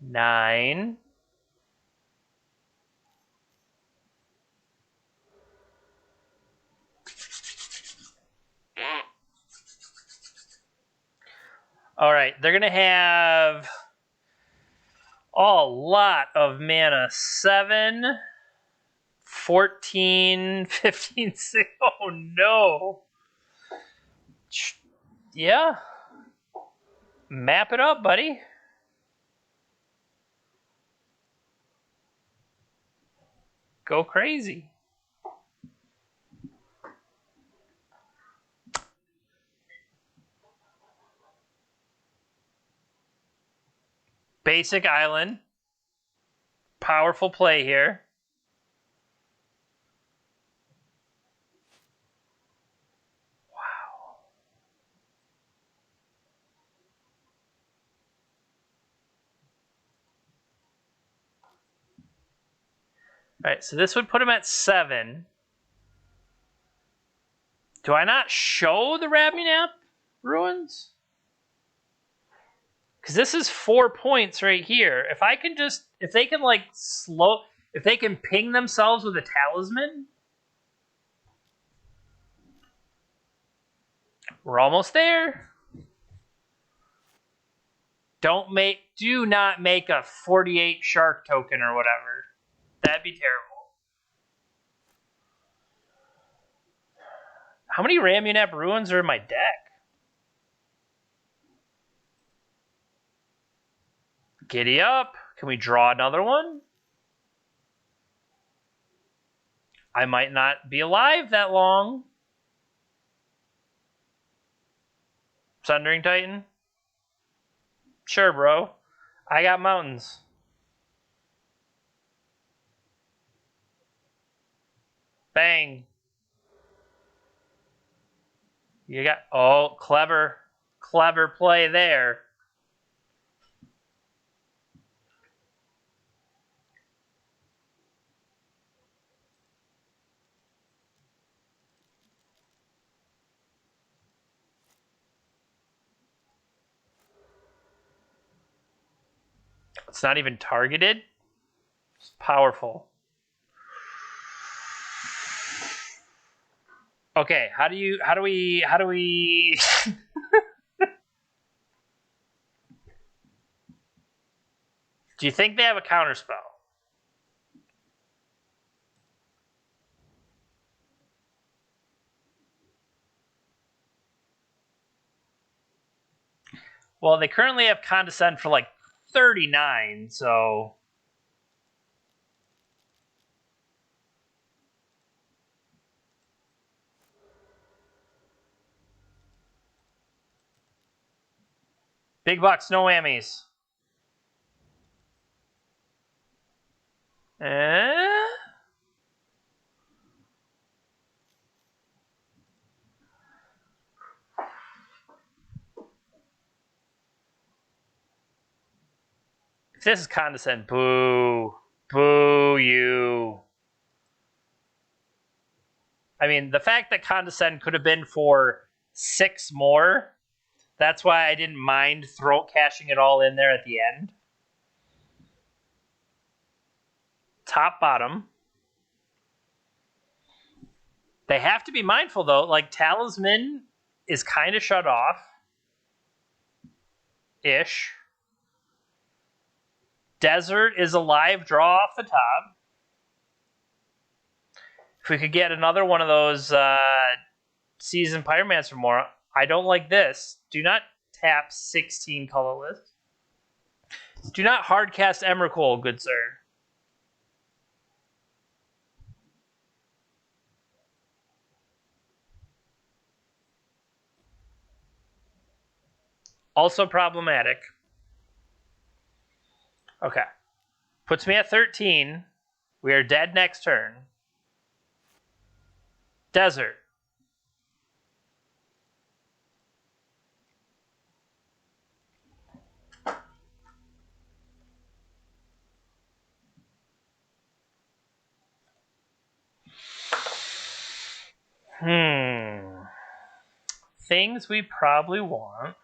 9. All right, they're going to have a lot of mana. 7, 14, 15, 6. Oh, no. Yeah. Map it up, buddy. Go crazy. Basic island. Powerful play here. Wow. All right, so this would put him at 7. Do I not show the Ramunap ruins? Because this is 4 points right here. If I can just, if they can like if they can ping themselves with a talisman, we're almost there. Do not make a 48 shark token or whatever. That'd be terrible. How many Ramunap ruins are in my deck? Giddy up. Can we draw another one? I might not be alive that long. Sundering Titan? Sure, bro. I got mountains. Bang. You got, oh, clever play there. It's not even targeted. It's powerful. Okay, how do we do you think they have a counterspell? Well, they currently have Condescend for like 39, so big bucks, no whammies. Eh? This is condescending. Boo. Boo you. I mean, the fact that condescend could have been for 6 more, that's why I didn't mind throat cashing it all in there at the end. Top, bottom. They have to be mindful, though. Like, Talisman is kind of shut off. Ish. Desert is a live draw off the top. If we could get another one of those Seasoned Pyromancer more, I don't like this. Do not tap 16 colorless. Do not hardcast Emrakul, good sir. Also problematic. Okay. Puts me at 13. We are dead next turn. Desert. Things we probably want.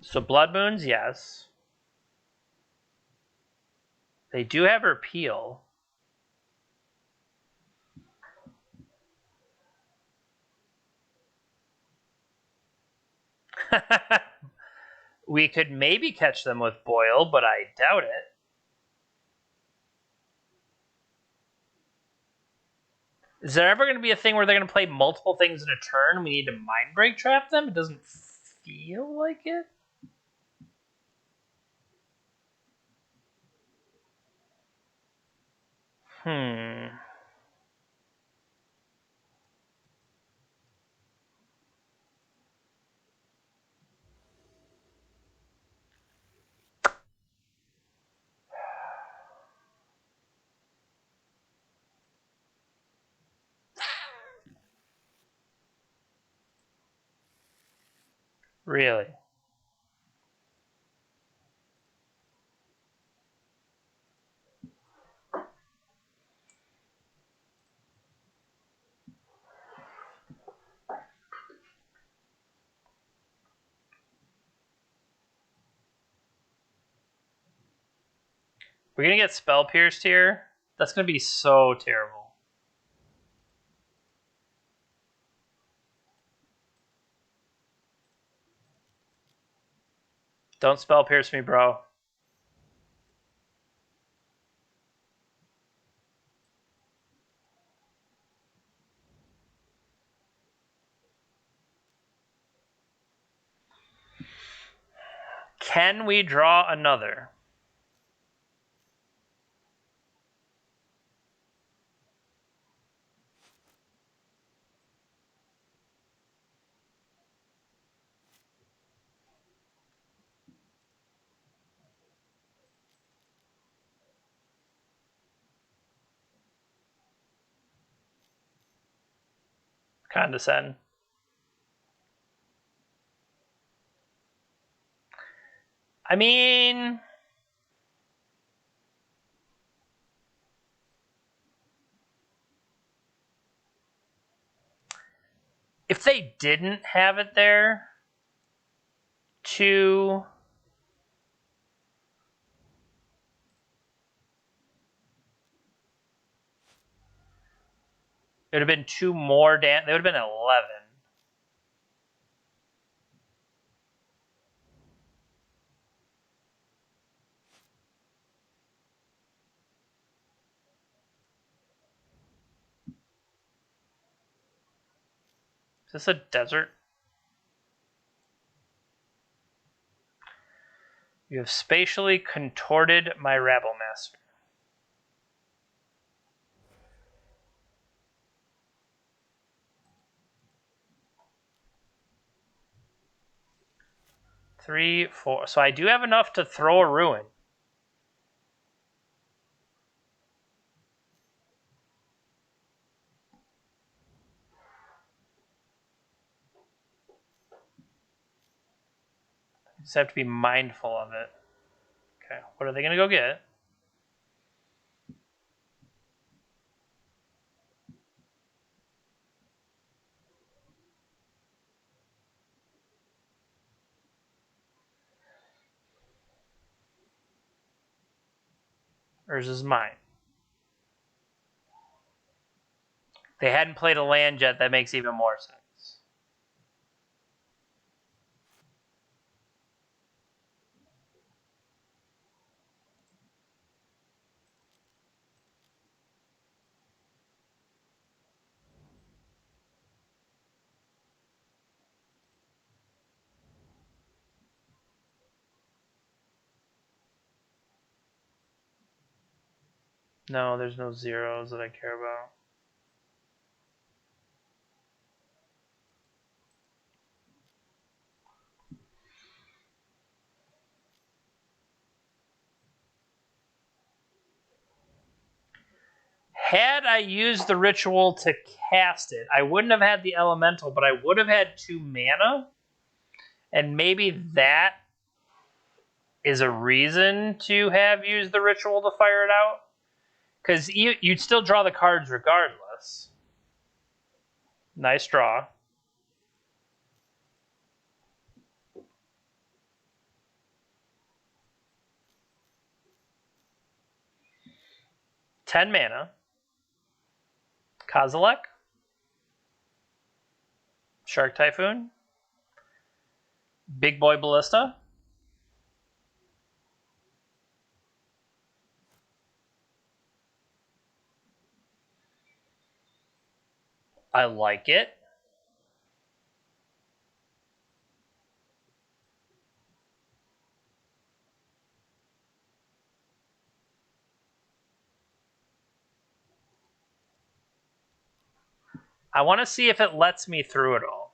So Blood Moons, yes. They do have Repeal. We could maybe catch them with Boil, but I doubt it. Is there ever going to be a thing where they're going to play multiple things in a turn and we need to Mind Break trap them? It doesn't feel like it. Really? We're going to get Spell Pierced here? That's going to be so terrible. Don't Spell Pierce me, bro. Can we draw another? Condescend. I mean, if they didn't have it there to... It would have been 2 more damage. They would have been 11. Is this a desert? You have spatially contorted my Rabblemaster. 3, 4. So I do have enough to throw a ruin. Just have to be mindful of it. Okay, what are they going to go get? Or is this mine? They hadn't played a land yet. That makes even more sense. No, there's no zeros that I care about. Had I used the ritual to cast it, I wouldn't have had the elemental, but I would have had 2 mana. And maybe that is a reason to have used the ritual to fire it out. Because you'd still draw the cards regardless. Nice draw. Ten mana. Kozilek. Shark Typhoon. Big Boy Ballista. I like it. I want to see if it lets me through it all.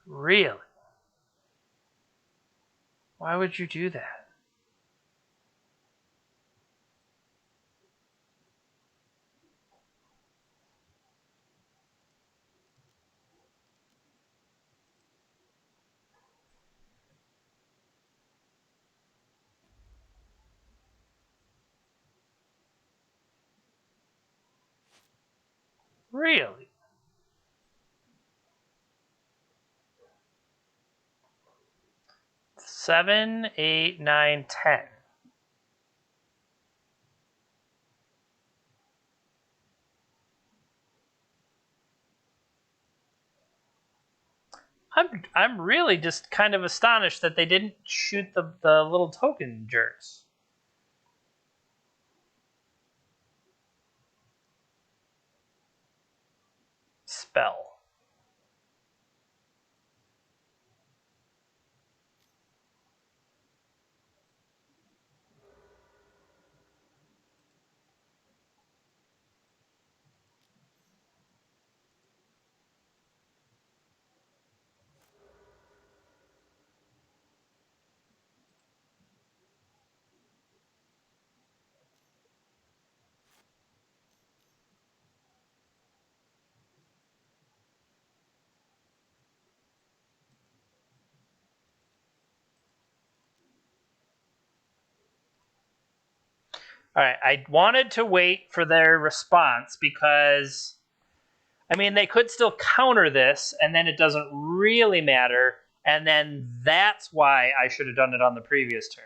Really? Why would you do that? Really? Seven, 8, 9, 10. I'm really just kind of astonished that they didn't shoot the little token jerks. Spell. All right, I wanted to wait for their response because, I mean, they could still counter this, and then it doesn't really matter, and then that's why I should have done it on the previous turn.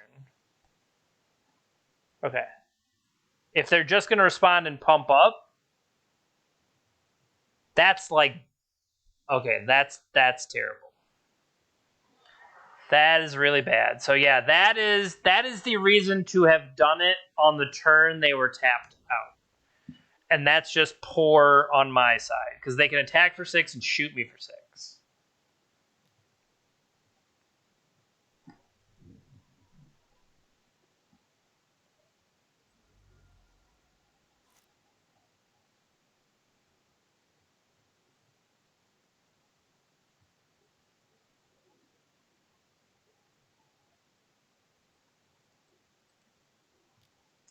Okay. If they're just going to respond and pump up, That's like, okay, that's terrible. That is really bad. So yeah, that is the reason to have done it on the turn they were tapped out. And that's just poor on my side, because they can attack for 6 and shoot me for 6.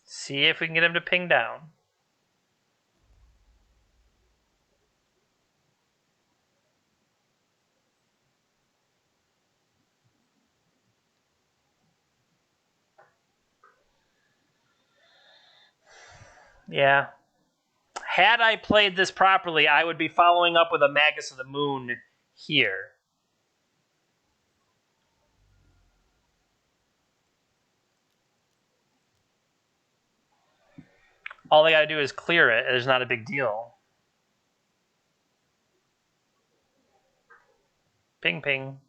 See if we can get him to ping down. Yeah. Had I played this properly, I would be following up with a Magus of the Moon here. All they gotta do is clear it. It's not a big deal. Ping, ping.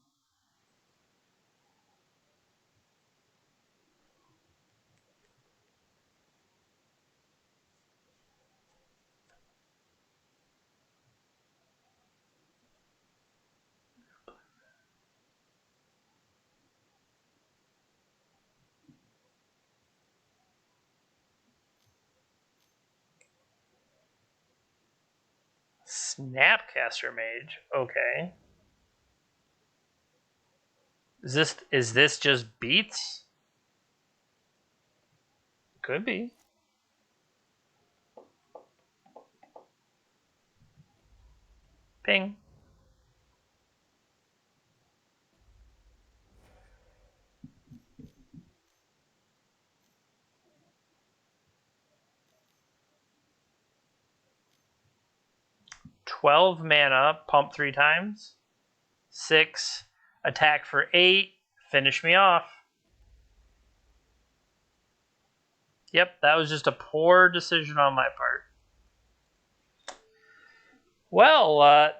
Snapcaster Mage. Okay. Is this just beats? Could be. Ping. $12 mana, pump 3 times. 6, attack for 8, finish me off. Yep, that was just a poor decision on my part. Well, I'm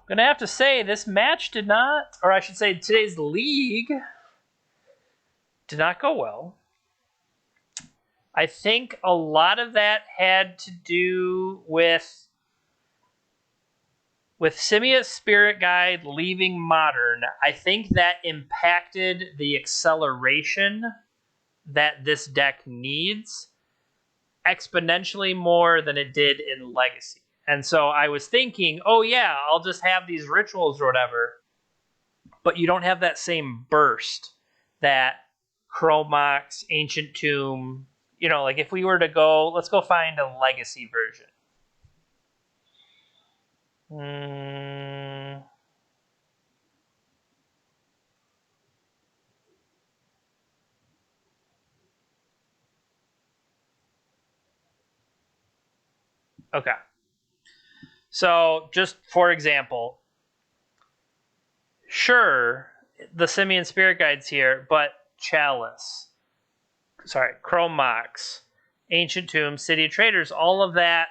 going to have to say this match did not, or I should say today's league did not go well. I think a lot of that had to do with Simia's Spirit Guide leaving Modern. I think that impacted the acceleration that this deck needs exponentially more than it did in Legacy. And so I was thinking, oh yeah, I'll just have these rituals or whatever. But you don't have that same burst that Chrome Mox, Ancient Tomb, you know, like if we were to go, let's go find a Legacy version. Okay. So, just for example, sure, the Simian Spirit Guide's here, but Chalice, Chrome Mox, Ancient Tomb, City of Traders, all of that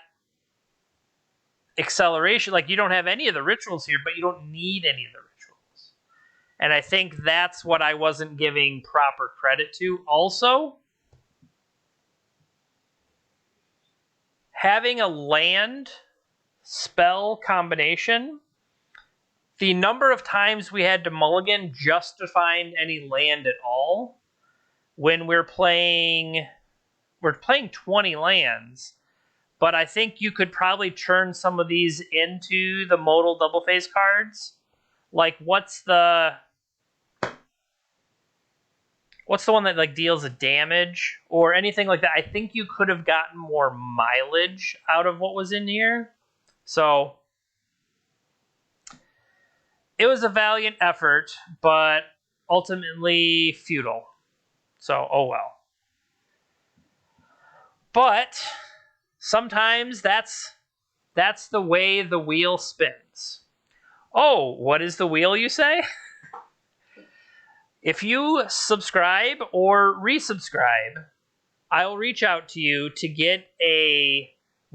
acceleration, like you don't have any of the rituals here, but you don't need any of the rituals. And I think that's what I wasn't giving proper credit to. Also, having a land spell combination, the number of times we had to mulligan just to find any land at all, when we're playing 20 lands, but I think you could probably turn some of these into the modal double face cards. Like what's the one that like deals a damage or anything like that? I think you could have gotten more mileage out of what was in here. So it was a valiant effort, but ultimately futile. So, oh well. But sometimes that's the way the wheel spins. Oh, what is the wheel, you say? If you subscribe or resubscribe, I'll reach out to you to get a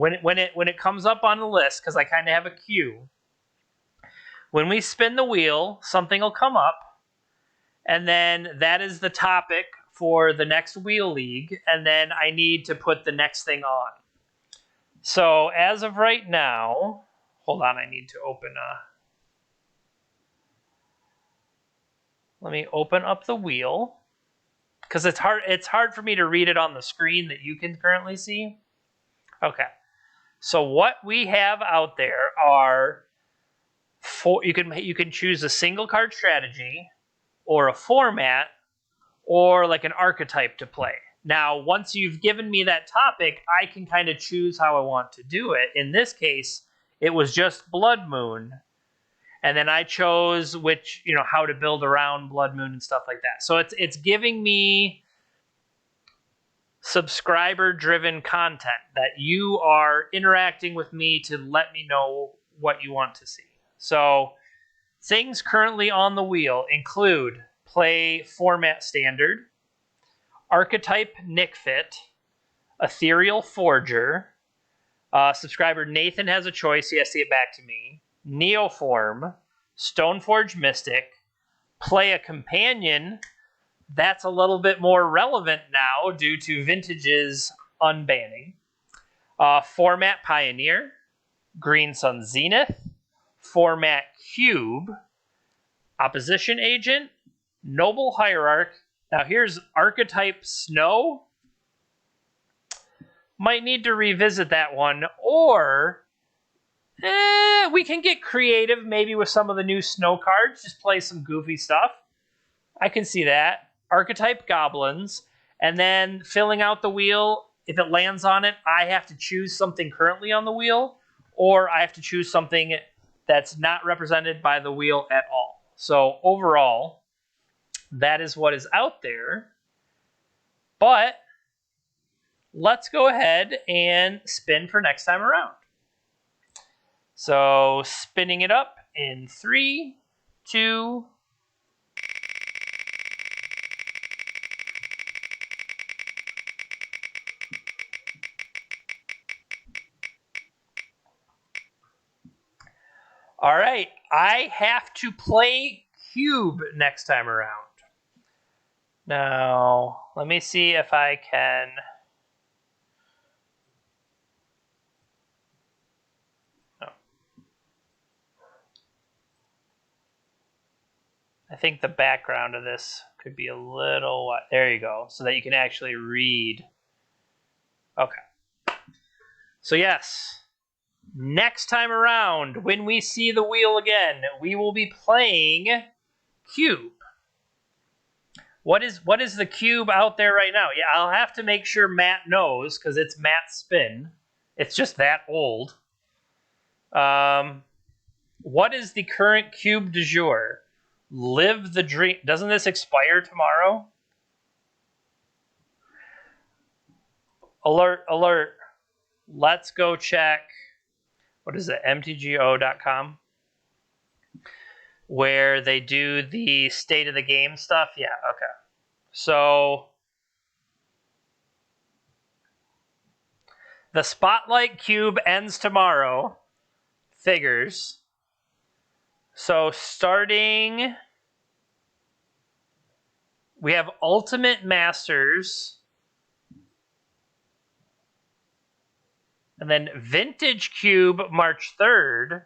when it comes up on the list, because I kind of have a queue. When we spin the wheel, something will come up, and then that is the topic for the next Wheel League, and then I need to put the next thing on. So as of right now, hold on, I need to open let me open up the wheel, because it's hard for me to read it on the screen that you can currently see. Okay. So what we have out there are you can choose a single card strategy, or a format, or like an archetype to play. Now, once you've given me that topic, I can kind of choose how I want to do it. In this case, it was just Blood Moon, and then I chose how to build around Blood Moon and stuff like that. So it's giving me subscriber-driven content that you are interacting with me to let me know what you want to see. So things currently on the wheel include play format standard, archetype Nickfit, ethereal forger, subscriber Nathan has a choice, he has to get back to me, neoform, stoneforge mystic, play a companion. That's a little bit more relevant now due to Vintage's unbanning. Format Pioneer, Green Sun Zenith, Format Cube, Opposition Agent, Noble Hierarch. Now here's Archetype Snow. Might need to revisit that one, or we can get creative maybe with some of the new snow cards, just play some goofy stuff. I can see that. Archetype Goblins, and then filling out the wheel. If it lands on it, I have to choose something currently on the wheel, or I have to choose something that's not represented by the wheel at all. So overall, that is what is out there. But let's go ahead and spin for next time around. So spinning it up in 3, 2, all right, I have to play Cube next time around. Now, let me see if I can. No. I think the background of this could be a little. There you go, so that you can actually read. Okay. So, yes. Next time around, when we see the wheel again, we will be playing Cube. What is the Cube out there right now? Yeah, I'll have to make sure Matt knows, because it's Matt's spin. It's just that old. What is the current Cube du jour? Live the Dream. Doesn't this expire tomorrow? Alert, alert. Let's go check. What is it? mtgo.com, where they do the state of the game stuff. Yeah, okay. So the Spotlight Cube ends tomorrow. Figures. So starting, we have Ultimate Masters. And then Vintage Cube, March 3rd.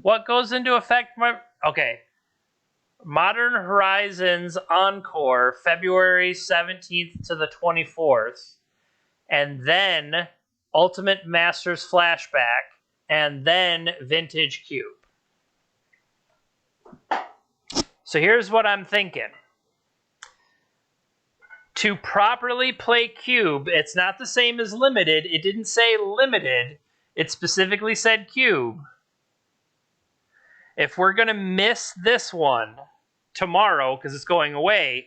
What goes into effect? Okay. Modern Horizons Encore, February 17th to the 24th. And then Ultimate Masters Flashback. And then Vintage Cube. So here's what I'm thinking. To properly play Cube, it's not the same as Limited. It didn't say Limited. It specifically said Cube. If we're going to miss this one tomorrow, because it's going away,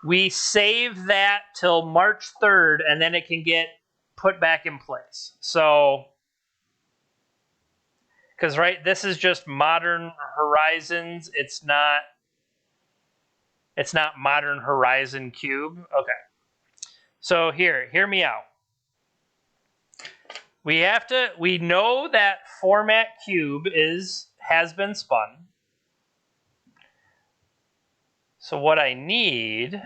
we save that till March 3rd, and then it can get put back in place. So, because, right, this is just Modern Horizons. It's not Modern Horizon Cube. Okay. So hear me out. We know that format cube has been spun. So what I need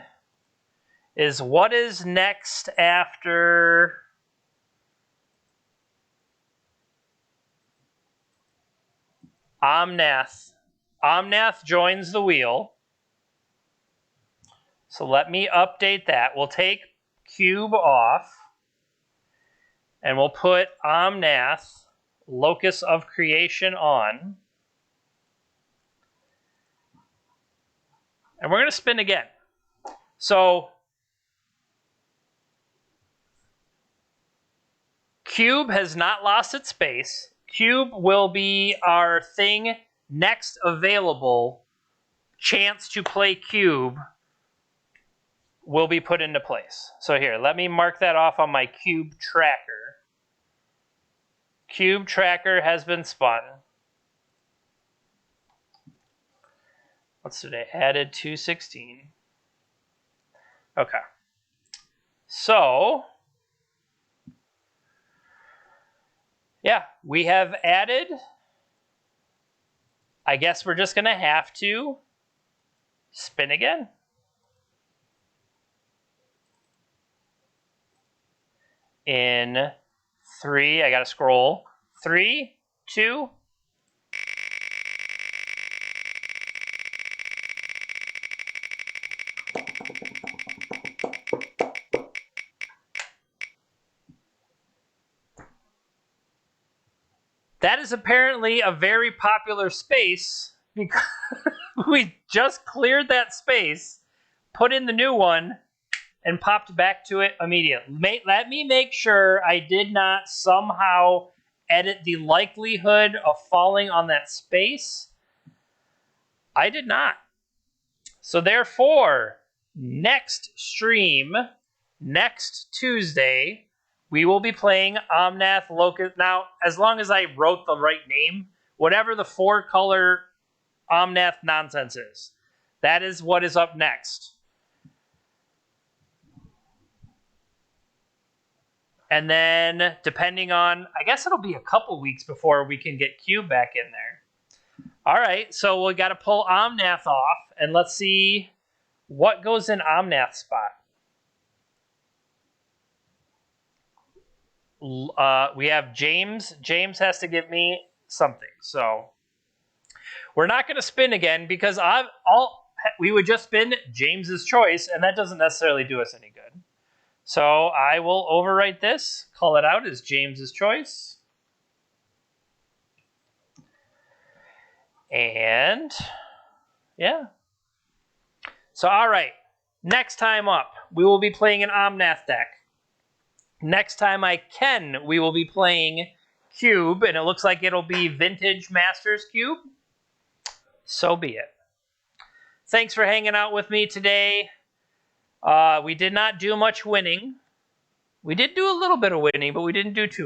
is what is next after Omnath. Omnath joins the wheel. So let me update that. We'll take cube off and we'll put Omnath, locus of creation, on. And we're going to spin again. So cube has not lost its space. Cube will be our thing next available. Chance to play cube will be put into place. So here, let me mark that off on my cube tracker. Cube tracker has been spun. What's today? Added 216. Okay. So, yeah, we have added. I guess we're just going to have to spin again. In 3, I got to scroll. 3, 2. That is apparently a very popular space because we just cleared that space, put in the new one, and popped back to it immediately. Let me make sure I did not somehow edit the likelihood of falling on that space. I did not. So therefore, next stream, next Tuesday, we will be playing Omnath Locus. Now, as long as I wrote the right name, whatever the 4-color Omnath nonsense is, that is what is up next. And then, depending on, I guess it'll be a couple weeks before we can get Cube back in there. All right, so we got to pull Omnath off, and let's see what goes in Omnath's spot. We have James. James has to give me something. So we're not going to spin again because we would just spin James's choice, and that doesn't necessarily do us any good. So I will overwrite this, call it out as James's choice. And yeah. So all right, next time up, we will be playing an Omnath deck. Next time we will be playing Cube, and it looks like it'll be Vintage Masters Cube. So be it. Thanks for hanging out with me today. We did not do much winning. We did do a little bit of winning, but we didn't do too